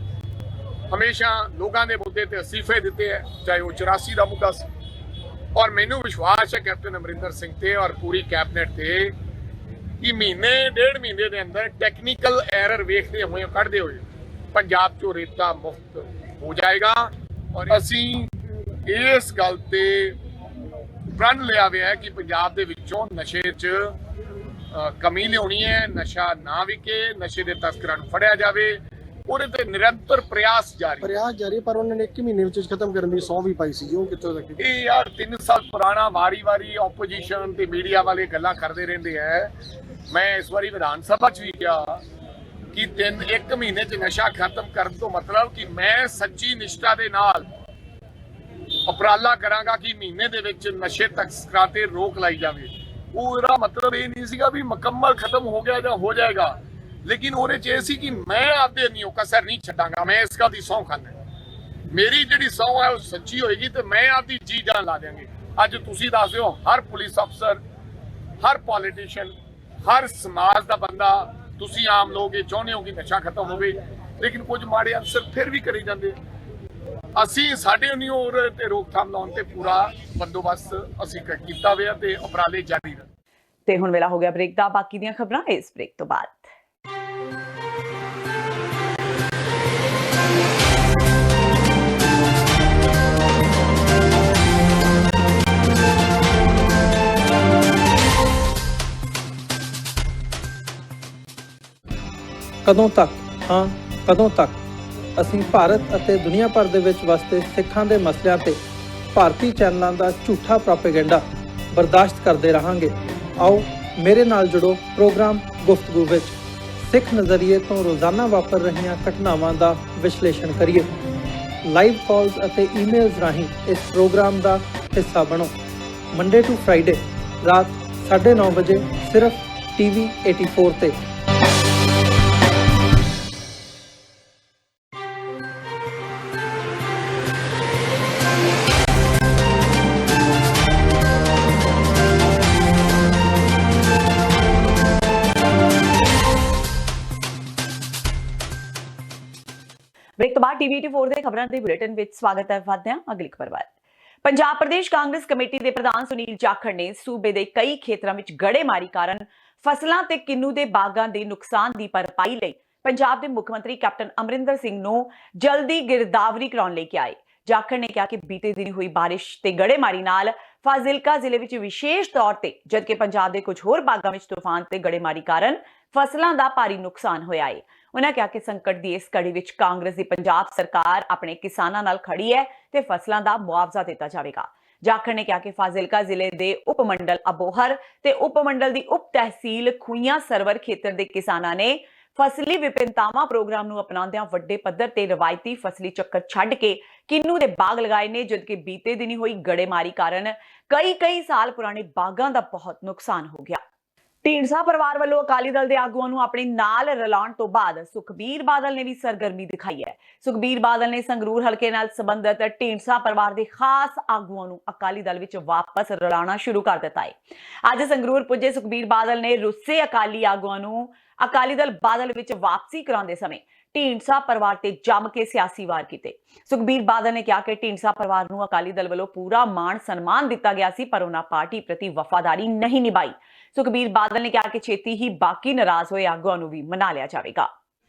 हमेशा लोगों के मुद्दे ते इस्तीफे दिते है, चाहे वो 84 का मुद्दा सी। और मैनू विश्वास है कैप्टन अमरिंदर सिंह ते और पूरी कैबिनेट ते कि महीने 1.5 महीने के अंदर टैक्नीकल एरर वेखते हुए कढ़ते हुए पंजाब चो रेता मुक्त हो जाएगा। और असी इस गल ते प्रण लिया हुआ है कि पंजाब दे विचों नशे च कमी लियानी है, नशा ना विके, नशे के तस्करां नूं फड़िया जाए, ਉਹਦੇ ਤੇ ਨਿਰੰਤਰ ਪ੍ਰਯਾਸ ਜਾਰੀ ਪਰ ਉਹਨਾਂ ਨੇ 1 ਮਹੀਨੇ ਵਿੱਚ ਖਤਮ ਕਰਨ ਦੀ ਸੌਂ ਵੀ ਪਾਈ ਸੀ। ਉਹ ਕਿੱਥੋਂ ਤੱਕ? ਇਹ ਯਾਰ 3 ਸਾਲ ਪੁਰਾਣਾ ਵਾਰੀ ਆਪੋਜੀਸ਼ਨ ਤੇ ਮੀਡੀਆ ਵਾਲੇ ਗੱਲਾਂ ਕਰਦੇ ਰਹਿੰਦੇ ਹੈ। ਮੈਂ ਇਸ ਵਾਰੀ ਵਿਧਾਨ ਸਭਾ 'ਚ ਵੀ ਕਿਹਾ ਕਿ 1 ਮਹੀਨੇ 'ਚ ਨਸ਼ਾ ਖਤਮ ਕਰਨ ਤੋਂ ਮਤਲਬ ਕਿ ਮੈਂ ਸੱਚੀ ਨਿਸ਼ਠਾ ਦੇ ਨਾਲ ਉਪਰਾਲਾ ਕਰਾਂਗਾ ਕਿ ਮਹੀਨੇ ਦੇ ਵਿੱਚ ਨਸ਼ੇ ਤਸਕਰਾਂ ਤੇ ਰੋਕ ਲਾਈ ਜਾਵੇ। ਉਹਦਾ ਮਤਲਬ ਇਹ ਨਹੀਂ ਸੀਗਾ ਵੀ ਮੁਕੰਮਲ ਖਤਮ ਹੋ ਗਿਆ ਜਾਂ ਹੋ ਜਾਏਗਾ, लेकिन ਉਹਦੇ ਚ ਇਹ ਸੀ ਕਿ ਮੈਂ ਆਪਦੇ ਨਿਯੋ ਕਸਰ ਨਹੀਂ ਛੱਡਾਂਗਾ। ਮੈਂ ਇਸ ਗੱਲ ਦੀ ਸਹੁੰ ਖਾਂਦਾ, ਮੇਰੀ ਜਿਹੜੀ ਸਹੁੰ ਹੈ ਉਹ ਸੱਚੀ ਹੋਏਗੀ ਤੇ ਮੈਂ ਆਪਦੀ ਜੀ ਜਾਨ ਲਾ ਦਿਆਂਗੇ। ਅੱਜ ਤੁਸੀਂ ਦੱਸ ਦਿਓ, ਹਰ ਪੁਲਿਸ ਅਫਸਰ, ਹਰ ਪੋਲੀਟੀਸ਼ੀਅਨ, ਹਰ ਸਮਾਜ ਦਾ ਬੰਦਾ, ਤੁਸੀਂ ਆਮ ਲੋਕ ਇਹ ਚਾਹੁੰਦੇ ਹੋ ਕਿ ਨਸ਼ਾ ਖਤਮ ਹੋਵੇ, ਲੇਕਿਨ ਕੁਝ ਮਾੜੇ ਅਨਸਰ ਫਿਰ ਵੀ ਕਰੀ ਜਾਂਦੇ। ਅਸੀਂ ਸਾਡੇ ਨਿਯੋ ਤੇ ਰੋਕਥਾਮ ਲਾਉਣ ਤੇ ਪੂਰਾ ਬੰਦੋਬਸਤ ਅਸੀਂ ਕੀਤਾ ਹੋਇਆ ਤੇ ਉਪਰਾਲੇ ਜਾਰੀ ਰਹਿਣ। ਤੇ ਹੁਣ ਵੇਲਾ ਹੋ ਗਿਆ ਬ੍ਰੇਕ ਦਾ। ਬਾਕੀ ਦੀਆਂ ਖਬਰਾਂ ਇਸ ਬ੍ਰੇਕ ਤੋਂ ਬਾਅਦ। ਕਦੋਂ ਤੱਕ, ਹਾਂ ਕਦੋਂ ਤੱਕ ਅਸੀਂ ਭਾਰਤ ਅਤੇ ਦੁਨੀਆ ਭਰ ਦੇ ਵਿੱਚ ਵਸਦੇ ਸਿੱਖਾਂ ਦੇ ਮਸਲਿਆਂ ਤੇ ਭਾਰਤੀ ਚੈਨਲਾਂ ਦਾ ਝੂਠਾ ਪ੍ਰੋਪੇਗੈਂਡਾ ਬਰਦਾਸ਼ਤ ਕਰਦੇ ਰਹਾਂਗੇ। ਆਓ ਮੇਰੇ ਨਾਲ ਜੁੜੋ ਪ੍ਰੋਗਰਾਮ ਗੁਫ਼ਤਗੂ ਵਿੱਚ। ਸਿੱਖ ਨਜ਼ਰੀਏ ਤੋਂ ਰੋਜ਼ਾਨਾ ਵਾਪਰ ਰਹੀਆਂ ਘਟਨਾਵਾਂ ਦਾ ਵਿਸ਼ਲੇਸ਼ਣ ਕਰੀਏ। ਲਾਈਵ ਕਾਲਸ ਅਤੇ ਈਮੇਲਸ ਰਾਹੀਂ ਇਸ ਪ੍ਰੋਗਰਾਮ ਦਾ ਹਿੱਸਾ ਬਣੋ। ਮੰਡੇ ਟੂ ਫਰਾਈਡੇ ਰਾਤ 9:30 ਵਜੇ ਸਿਰਫ TV 84 ਤੇ। ਬ੍ਰੇਕ ਤੋਂ ਬਾਅਦ TV 84 ਦੇ ਖਬਰਾਂ ਦੇ ਬੁਲੇਟਿਨ ਵਿੱਚ ਸਵਾਗਤ ਹੈ। ਵਧਦੇ ਹਾਂ ਅਗਲੀ ਖਬਰ ਵੱਲ। ਪੰਜਾਬ ਪ੍ਰਦੇਸ਼ ਕਾਂਗਰਸ ਕਮੇਟੀ ਦੇ ਪ੍ਰਧਾਨ ਸੁਨੀਲ ਜਾਖੜ ਨੇ ਸੂਬੇ ਦੇ ਕਈ ਖੇਤਰਾਂ ਵਿੱਚ ਗੜੇਮਾਰੀ ਕਾਰਨ ਫਸਲਾਂ ਤੇ ਕਿੰਨੂ ਦੇ ਬਾਗਾਂ ਦੇ ਨੁਕਸਾਨ ਦੀ ਭਰਪਾਈ ਲਈ ਪੰਜਾਬ ਦੇ ਮੁੱਖ ਮੰਤਰੀ ਕੈਪਟਨ ਅਮਰਿੰਦਰ ਸਿੰਘ ਨੂੰ ਜਲਦੀ ਗਿਰਦਾਵਰੀ ਕਰਾਉਣ ਲਈ ਕਿਹਾ ਹੈ। ਜਾਖੜ ਨੇ ਕਿਹਾ ਕਿ ਬੀਤੇ ਦਿਨੀ ਹੋਈ ਬਾਰਿਸ਼ ਤੇ ਗੜੇਮਾਰੀ ਨਾਲ ਫਾਜ਼ਿਲਕਾ ਜ਼ਿਲ੍ਹੇ ਵਿੱਚ ਵਿਸ਼ੇਸ਼ ਤੌਰ ਤੇ, ਜਦਕਿ ਪੰਜਾਬ ਦੇ ਕੁਝ ਹੋਰ ਬਾਗਾਂ ਵਿੱਚ ਤੂਫਾਨ ਤੇ ਗੜੇਮਾਰੀ ਕਾਰਨ ਫਸਲਾਂ ਦਾ ਭਾਰੀ ਨੁਕਸਾਨ ਹੋਇਆ ਹੈ। ਉਹਨਾਂ ਕਿਹਾ ਕਿ ਸੰਕਟ ਦੀ ਇਸ ਘੜੀ ਵਿੱਚ ਕਾਂਗਰਸ ਦੀ ਪੰਜਾਬ ਸਰਕਾਰ ਆਪਣੇ ਕਿਸਾਨਾਂ ਨਾਲ ਖੜੀ ਹੈ ਤੇ ਫਸਲਾਂ ਦਾ ਮੁਆਵਜ਼ਾ ਦਿੱਤਾ ਜਾਵੇਗਾ। ਜਾਖੜ ਨੇ ਕਿਹਾ ਕਿ ਫਾਜ਼ਿਲਕਾ ਜ਼ਿਲ੍ਹੇ ਦੇ ਉਪ ਮੰਡਲ ਅਬੋਹਰ ਤੇ ਉਪ ਮੰਡਲ ਦੀ ਉਪ ਤਹਿਸੀਲ ਖੂਈਆਂ ਸਰਵਰ ਖੇਤਰ ਦੇ ਕਿਸਾਨਾਂ ਨੇ ਫਸਲੀ ਵਿਭਿੰਨਤਾਵਾਂ ਪ੍ਰੋਗਰਾਮ ਨੂੰ ਅਪਣਾਉਂਦਿਆਂ ਵੱਡੇ ਪੱਧਰ ਤੇ ਰਵਾਇਤੀ ਫਸਲੀ ਚੱਕਰ ਛੱਡ ਕੇ ਕਿੰਨੂ ਦੇ ਬਾਗ ਲਗਾਏ ਨੇ, ਜਦਕਿ ਬੀਤੇ ਦਿਨੀ ਹੋਈ ਗੜੇਮਾਰੀ ਕਾਰਨ ਕਈ ਸਾਲ ਪੁਰਾਣੇ ਬਾਗਾਂ ਦਾ ਬਹੁਤ ਨੁਕਸਾਨ ਹੋ ਗਿਆ। ਢੀਂਡਸਾ ਪਰਿਵਾਰ ਵੱਲੋਂ ਅਕਾਲੀ ਦਲ ਦੇ ਆਗੂਆਂ ਨੂੰ ਆਪਣੇ ਨਾਲ ਰਲਾਉਣ ਤੋਂ ਬਾਅਦ ਸੁਖਬੀਰ ਬਾਦਲ ਨੇ ਵੀ ਸਰਗਰਮੀ ਦਿਖਾਈ ਹੈ। ਸੁਖਬੀਰ ਬਾਦਲ ਨੇ ਸੰਗਰੂਰ ਹਲਕੇ ਨਾਲ ਸੰਬੰਧਿਤ ਢੀਂਡਸਾ ਪਰਿਵਾਰ ਦੇ ਖਾਸ ਆਗੂਆਂ ਨੂੰ ਅਕਾਲੀ ਦਲ ਵਿੱਚ ਵਾਪਸ ਰਲਾਉਣਾ ਸ਼ੁਰੂ ਕਰ ਦਿੱਤਾ ਹੈ। ਅੱਜ ਸੰਗਰੂਰ ਪੁੱਜੇ ਸੁਖਬੀਰ ਬਾਦਲ ਨੇ ਰੁੱਸੇ ਅਕਾਲੀ ਆਗੂਆਂ ਨੂੰ ਅਕਾਲੀ ਦਲ ਬਾਦਲ ਵਿੱਚ ਵਾਪਸੀ ਕਰਾਉਂਦੇ ਸਮੇਂ ਢੀਂਡਸਾ ਪਰਿਵਾਰ ਤੇ ਜੰਮ ਕੇ ਸਿਆਸੀ ਵਾਰ ਕੀਤੇ। ਸੁਖਬੀਰ ਬਾਦਲ ਨੇ ਕਿਹਾ ਕਿ ਢੀਂਡਸਾ ਪਰਿਵਾਰ ਨੂੰ ਅਕਾਲੀ ਦਲ ਵੱਲੋਂ ਪੂਰਾ ਮਾਣ ਸਨਮਾਨ ਦਿੱਤਾ ਗਿਆ ਸੀ, ਪਰ ਉਹਨਾਂ ਪਾਰਟੀ ਪ੍ਰਤੀ ਵਫਾਦਾਰੀ ਨਹੀਂ ਨਿਭਾਈ। ਸੁਖਬੀਰ ਬਾਦਲ ਨੇ ਕਿਹਾ ਕਿ ਛੇਤੀ ਹੀ ਬਾਕੀ ਨਾਰਾਜ਼ ਹੋਏ ਆਗੂਆਂ ਨੂੰ ਵੀ ਮਨਾ ਲਿਆ ਜਾਵੇਗਾ।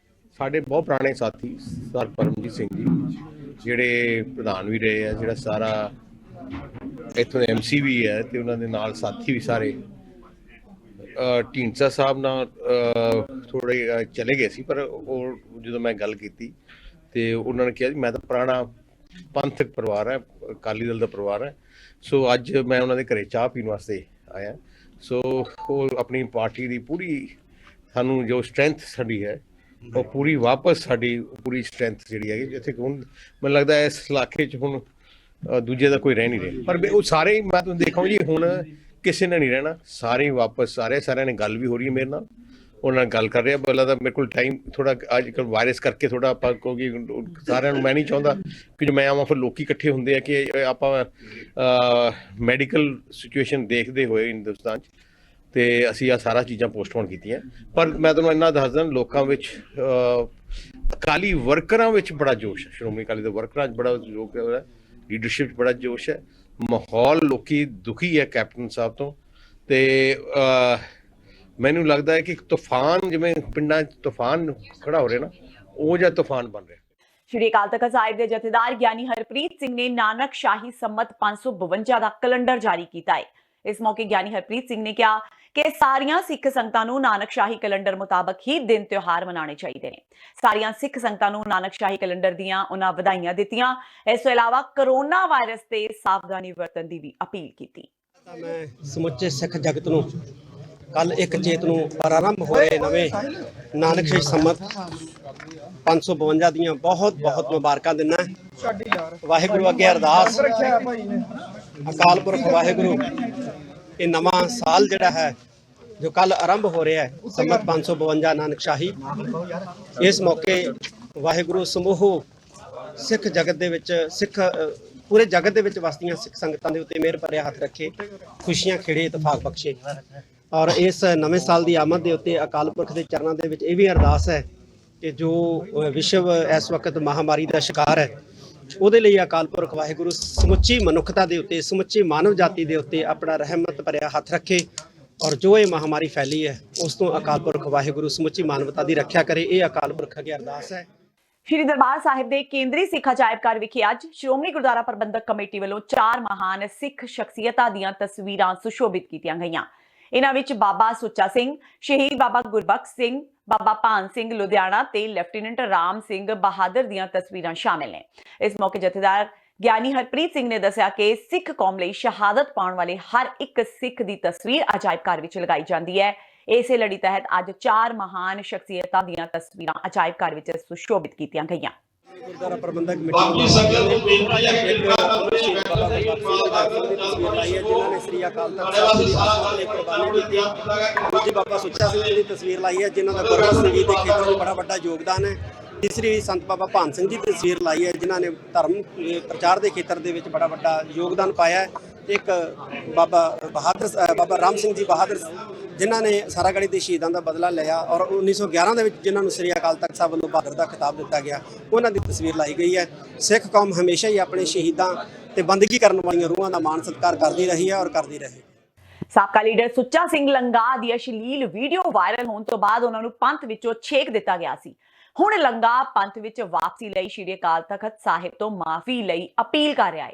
ਸਾਡੇ ਬਹੁਤ ਪੁਰਾਣੇ ਸਾਥੀ ਸਰ ਪਰਮਜੀਤ ਸਿੰਘ ਜੀ ਜਿਹੜੇ ਪ੍ਰਧਾਨ ਵੀ ਰਹੇ ਆ, ਜਿਹੜਾ ਸਾਰਾ ਇੱਥੋਂ ਦੇ MC ਵੀ ਹੈ ਤੇ ਉਹਨਾਂ ਦੇ ਨਾਲ ਸਾਥੀ ਵੀ ਸਾਰੇ ਢੀਂਡਸਾ ਸਾਹਿਬ ਨਾਲ ਥੋੜੇ ਚਲੇ ਗਏ ਸੀ, ਪਰ ਉਹ ਜਦੋਂ ਮੈਂ ਗੱਲ ਕੀਤੀ ਤੇ ਉਹਨਾਂ ਨੇ ਕਿਹਾ ਜੀ ਮੈਂ ਤਾਂ ਪੁਰਾਣਾ ਪੰਥਕ ਪਰਿਵਾਰ ਹੈ, ਅਕਾਲੀ ਦਲ ਦਾ ਪਰਿਵਾਰ ਹੈ, ਸੋ ਅੱਜ ਮੈਂ ਉਹਨਾਂ ਦੇ ਘਰੇ ਚਾਹ ਪੀਣ ਵਾਸਤੇ ਆਇਆ। ਸੋ ਉਹ ਆਪਣੀ ਪਾਰਟੀ ਦੀ ਪੂਰੀ ਸਾਨੂੰ ਜੋ ਸਟਰੈਂਥ ਸਾਡੀ ਹੈ ਉਹ ਪੂਰੀ ਵਾਪਸ ਸਾਡੀ ਪੂਰੀ ਸਟਰੈਂਥ ਜਿਹੜੀ ਹੈਗੀ, ਜਿੱਥੇ ਹੁਣ ਮੈਨੂੰ ਲੱਗਦਾ ਇਸ ਇਲਾਕੇ 'ਚ ਹੁਣ ਦੂਜੇ ਦਾ ਕੋਈ ਰਹਿ ਨਹੀਂ ਰਿਹਾ, ਪਰ ਉਹ ਸਾਰੇ ਹੀ ਮੈਂ ਤੁਹਾਨੂੰ ਦੇਖਾਂ ਜੀ ਹੁਣ ਕਿਸੇ ਨੇ ਨਹੀਂ ਰਹਿਣਾ, ਸਾਰੇ ਵਾਪਸ ਸਾਰਿਆਂ ਨੇ ਗੱਲ ਵੀ ਹੋ ਰਹੀ ਹੈ ਮੇਰੇ ਨਾਲ, ਉਹਨਾਂ ਨਾਲ ਗੱਲ ਕਰ ਰਿਹਾ। ਪਹਿਲਾਂ ਤਾਂ ਮੇਰੇ ਕੋਲ ਟਾਈਮ ਥੋੜਾ ਅੱਜ ਕੱਲ੍ਹ ਵਾਇਰਸ ਕਰਕੇ ਥੋੜਾ ਆਪਾਂ ਕਿਉਂਕਿ ਸਾਰਿਆਂ ਨੂੰ ਮੈਂ ਨਹੀਂ ਚਾਹੁੰਦਾ ਕਿ ਜੋ ਮੈਂ ਆਵਾਂ ਫਿਰ ਲੋਕੀ ਇਕੱਠੇ ਹੁੰਦੇ ਆ ਕਿ ਆਪਾਂ ਮੈਡੀਕਲ ਸਿਚੁਏਸ਼ਨ ਦੇਖਦੇ ਹੋਏ ਹਿੰਦੁਸਤਾਨ 'ਚ ਤੇ ਅਸੀਂ ਆ ਸਾਰਾ ਚੀਜ਼ਾਂ ਪੋਸਟਪੋਨ ਕੀਤੀਆਂ। ਪਰ ਮੈਂ ਤੁਹਾਨੂੰ ਇੰਨਾ ਦੱਸਦਾ ਲੋਕਾਂ ਵਿੱਚ ਅਕਾਲੀ ਵਰਕਰਾਂ ਵਿੱਚ ਬੜਾ ਜੋਸ਼ ਹੈ, ਸ਼੍ਰੋਮਣੀ ਅਕਾਲੀ ਦੇ ਵਰਕਰਾਂ 'ਚ ਬੜਾ ਜੋਸ਼ ਹੈ, ਲੀਡਰਸ਼ਿਪ 'ਚ ਬੜਾ ਜੋਸ਼ ਹੈ, ਮਾਹੌਲ ਲੋਕੀ ਦੁਖੀ ਹੈ ਕੈਪਟਨ ਸਾਹਿਬ ਤੋਂ। ਤੇ ਮੈਨੂੰ ਲੱਗਦਾ ਹੈ ਕਿ ਤੂਫਾਨ ਜਿਵੇਂ ਪਿੰਡਾਂ 'ਚ ਤੂਫਾਨ ਖੜਾ ਹੋ ਰਿਹਾ ਨਾ, ਉਹ ਜਿਹਾ ਤੂਫਾਨ ਬਣ ਰਿਹਾ। ਸ਼੍ਰੀ ਅਕਾਲ ਤਖ਼ਤ ਸਾਹਿਬ ਦੇ ਜਥੇਦਾਰ ਗਿਆਨੀ ਹਰਪ੍ਰੀਤ ਸਿੰਘ ਨੇ ਨਾਨਕ ਸ਼ਾਹੀ ਸੰਮਤ 552 ਦਾ ਕੈਲੰਡਰ ਜਾਰੀ ਕੀਤਾ ਹੈ। ਇਸ ਮੌਕੇ ਗਿਆਨੀ ਹਰਪ੍ਰੀਤ ਸਿੰਘ ਨੇ ਕਿਹਾ ਕਿ ਸਾਰੀਆਂ ਸਿੱਖ ਸੰਗਤਾਂ ਨੂੰ ਨਾਨਕ ਸ਼ਾਹੀ ਕੈਲੰਡਰ ਮੁਤਾਬਕ ਹੀ ਦਿਨ ਤਿਉਹਾਰ ਮਨਾਉਣੇ ਚਾਹੀਦੇ ਨੇ। ਸਾਰੀਆਂ ਸਿੱਖ ਸੰਗਤਾਂ ਨੂੰ ਨਾਨਕ ਸ਼ਾਹੀ ਕੈਲੰਡਰ ਦੀਆਂ ਉਹਨਾਂ ਵਧਾਈਆਂ ਦਿੱਤੀਆਂ। ਇਸ ਤੋਂ ਇਲਾਵਾ ਕਰੋਨਾ ਵਾਇਰਸ ਤੇ ਸਾਵਧਾਨੀ ਵਰਤਣ ਦੀ ਵੀ ਅਪੀਲ ਕੀਤੀ। ਮੈਂ ਸਮੁੱਚੇ ਸਿੱਖ ਜਗਤ ਨੂੰ ਕੱਲ 1 ਚੇਤ ਨੂੰ ਆਰੰਭ ਹੋ ਰਹੇ ਨਵੇਂ ਨਾਨਕ ਸ਼ਾਹੀ ਸੰਮਤ 552 ਦੀਆਂ ਬਹੁਤ ਮੁਬਾਰਕਾਂ ਦਿੰਦਾ। ਵਾਹਿਗੁਰੂ ਅੱਗੇ ਅਰਦਾਸ, ਅਕਾਲ ਪੁਰਖ ਵਾਹਿਗੁਰੂ ਇਹ ਨਵਾਂ ਸਾਲ ਜਿਹੜਾ ਹੈ ਜੋ ਕੱਲ ਆਰੰਭ ਹੋ ਰਿਹਾ ਹੈ ਸੰਮਤ 552 ਨਾਨਕ ਸ਼ਾਹੀ, ਇਸ ਮੌਕੇ ਵਾਹਿਗੁਰੂ ਸਮੂਹ ਸਿੱਖ ਜਗਤ ਦੇ ਵਿੱਚ ਪੂਰੇ ਜਗਤ ਦੇ ਵਿੱਚ ਵਸਦੀਆਂ ਸਿੱਖ ਸੰਗਤਾਂ ਦੇ ਉੱਤੇ ਮਿਹਰ ਭਰਿਆ ਹੱਥ ਰੱਖੇ, ਖੁਸ਼ੀਆਂ ਖੇੜੇ ਇਤਫਾਕ ਬਖਸ਼ੇ। ਔਰ ਇਸ ਨਵੇਂ ਸਾਲ ਦੀ ਆਮਦ ਦੇ ਉੱਤੇ ਅਕਾਲ ਪੁਰਖ ਦੇ ਚਰਨਾਂ ਦੇ ਵਿੱਚ ਇਹ ਵੀ ਅਰਦਾਸ ਹੈ ਕਿ ਜੋ ਵਿਸ਼ਵ ਇਸ ਵਕਤ ਮਹਾਮਾਰੀ ਦਾ ਸ਼ਿਕਾਰ ਹੈ ਉਹਦੇ ਲਈ ਅਕਾਲ ਪੁਰਖ ਵਾਹਿਗੁਰੂ ਸਮੁੱਚੀ ਮਨੁੱਖਤਾ ਦੇ ਉੱਤੇ, ਸਮੁੱਚੀ ਮਾਨਵ ਜਾਤੀ ਦੇ ਉੱਤੇ ਆਪਣਾ ਰਹਿਮਤ ਭਰਿਆ ਹੱਥ ਰੱਖੇ ਔਰ ਜੋ ਇਹ ਮਹਾਮਾਰੀ ਫੈਲੀ ਹੈ ਉਸ ਤੋਂ ਅਕਾਲ ਪੁਰਖ ਵਾਹਿਗੁਰੂ ਸਮੁੱਚੀ ਮਾਨਵਤਾ ਦੀ ਰੱਖਿਆ ਕਰੇ। ਇਹ ਅਕਾਲ ਪੁਰਖ ਅੱਗੇ ਅਰਦਾਸ ਹੈ। ਸ਼੍ਰੀ ਦਰਬਾਰ ਸਾਹਿਬ ਦੇ ਕੇਂਦਰੀ ਸਿੱਖ ਅਜਾਇਬ ਘਰ ਵਿਖੇ ਅੱਜ ਸ਼੍ਰੋਮਣੀ ਗੁਰਦੁਆਰਾ ਪ੍ਰਬੰਧਕ ਕਮੇਟੀ ਵੱਲੋਂ 4 ਮਹਾਨ ਸਿੱਖ ਸ਼ਖਸੀਅਤਾਂ ਦੀਆਂ ਤਸਵੀਰਾਂ ਸੁਸ਼ੋਭਿਤ ਕੀਤੀਆਂ ਗਈਆਂ। ਇਹਨਾਂ ਵਿੱਚ ਬਾਬਾ ਸੁੱਚਾ ਸਿੰਘ, ਸ਼ਹੀਦ ਬਾਬਾ ਗੁਰਬਖਸ਼ ਸਿੰਘ, ਬਾਬਾ ਭਾਨ ਸਿੰਘ ਲੁਧਿਆਣਾ ਤੇ ਲੈਫਟੀਨੈਂਟ ਰਾਮ ਸਿੰਘ ਬਹਾਦਰ ਦੀਆਂ ਤਸਵੀਰਾਂ ਸ਼ਾਮਿਲ ਨੇ। ਇਸ ਮੌਕੇ ਜਥੇਦਾਰ ਗਿਆਨੀ ਹਰਪ੍ਰੀਤ ਸਿੰਘ ਨੇ ਦੱਸਿਆ ਕਿ ਸਿੱਖ ਕੌਮ ਲਈ ਸ਼ਹਾਦਤ ਪਾਉਣ ਵਾਲੇ ਹਰ ਇੱਕ ਸਿੱਖ ਦੀ ਤਸਵੀਰ ਅਜਾਇਬ ਘਰ ਵਿੱਚ ਲਗਾਈ ਜਾਂਦੀ ਹੈ। ਇਸੇ ਲੜੀ ਤਹਿਤ ਅੱਜ 4 ਮਹਾਨ ਸ਼ਖਸੀਅਤਾਂ ਦੀਆਂ ਤਸਵੀਰਾਂ ਅਜਾਇਬ ਘਰ ਵਿੱਚ ਸੁਸ਼ੋਭਿਤ ਕੀਤੀਆਂ ਗਈਆਂ। ਗੁਰਦੁਆਰਾ ਪ੍ਰਬੰਧਕ ਕਮੇਟੀ ਜਿਨ੍ਹਾਂ ਨੇ ਸ੍ਰੀ ਅਕਾਲ ਤਖ਼ਤ ਸਾਹਿਬ ਦੀ ਕੁਰਬਾਨੀ ਦਿੱਤੀ। ਦੂਜੀ ਬਾਬਾ ਸੁੱਚਾ ਸਿੰਘ ਜੀ ਦੀ ਤਸਵੀਰ ਲਾਈ ਹੈ ਜਿਨ੍ਹਾਂ ਦਾ ਗੁਰਮਤਿ ਸੰਗੀਤ ਦੇ ਖੇਤਰ ਵਿੱਚ ਬੜਾ ਵੱਡਾ ਯੋਗਦਾਨ ਹੈ। ਤੀਸਰੀ ਸੰਤ ਬਾਬਾ ਭਾਨ ਸਿੰਘ ਜੀ ਦੀ ਤਸਵੀਰ ਲਾਈ ਹੈ ਜਿਨ੍ਹਾਂ ਨੇ ਧਰਮ ਪ੍ਰਚਾਰ ਦੇ ਖੇਤਰ ਦੇ ਵਿੱਚ ਬੜਾ ਵੱਡਾ ਯੋਗਦਾਨ ਪਾਇਆ ਹੈ। ਇੱਕ ਬਾਬਾ ਰਾਮ ਸਿੰਘ ਜੀ ਬਹਾਦਰ ਜਿਨ੍ਹਾਂ ਨੇ ਸਾਰਾਗੜ੍ਹੀ ਦੇ ਸ਼ਹੀਦਾਂ ਦਾ ਬਦਲਾ ਲਿਆ ਔਰ 1911 ਦੇ ਵਿੱਚ ਜਿਨ੍ਹਾਂ ਨੂੰ ਸ੍ਰੀ ਅਕਾਲ ਤਖ਼ਤ ਸਾਹਿਬ ਵੱਲੋਂ ਬਹਾਦਰ ਦਾ ਖਿਤਾਬ ਦਿੱਤਾ ਗਿਆ, ਉਹਨਾਂ ਦੀ ਤਸਵੀਰ ਲਾਈ ਗਈ ਹੈ। ਸਿੱਖ ਕੌਮ ਹਮੇਸ਼ਾ ਹੀ ਆਪਣੇ ਸ਼ਹੀਦਾਂ ਤੇ ਬੰਦਗੀ ਕਰਨ ਵਾਲੀਆਂ ਰੂਹਾਂ ਦਾ ਮਾਣ ਸਤਿਕਾਰ ਕਰਦੀ ਰਹੀ ਹੈ ਔਰ ਕਰਦੀ ਰਹੇ। ਸਾਬਕਾ ਲੀਡਰ ਸੁੱਚਾ ਸਿੰਘ ਲੰਗਾ ਦੀ ਅਸ਼ਲੀਲ ਵੀਡੀਓ ਵਾਇਰਲ ਹੋਣ ਤੋਂ ਬਾਅਦ ਉਹਨਾਂ ਨੂੰ ਪੰਥ ਵਿੱਚੋਂ ਛੇਕ ਦਿੱਤਾ ਗਿਆ ਸੀ। ਹੁਣ ਲੰਗਾ ਪੰਥ ਵਿੱਚ ਵਾਪਸੀ ਲਈ ਸ੍ਰੀ ਅਕਾਲ ਤਖ਼ਤ ਸਾਹਿਬ ਤੋਂ ਮਾਫੀ ਲਈ ਅਪੀਲ ਕਰ ਰਿਹਾ ਹੈ।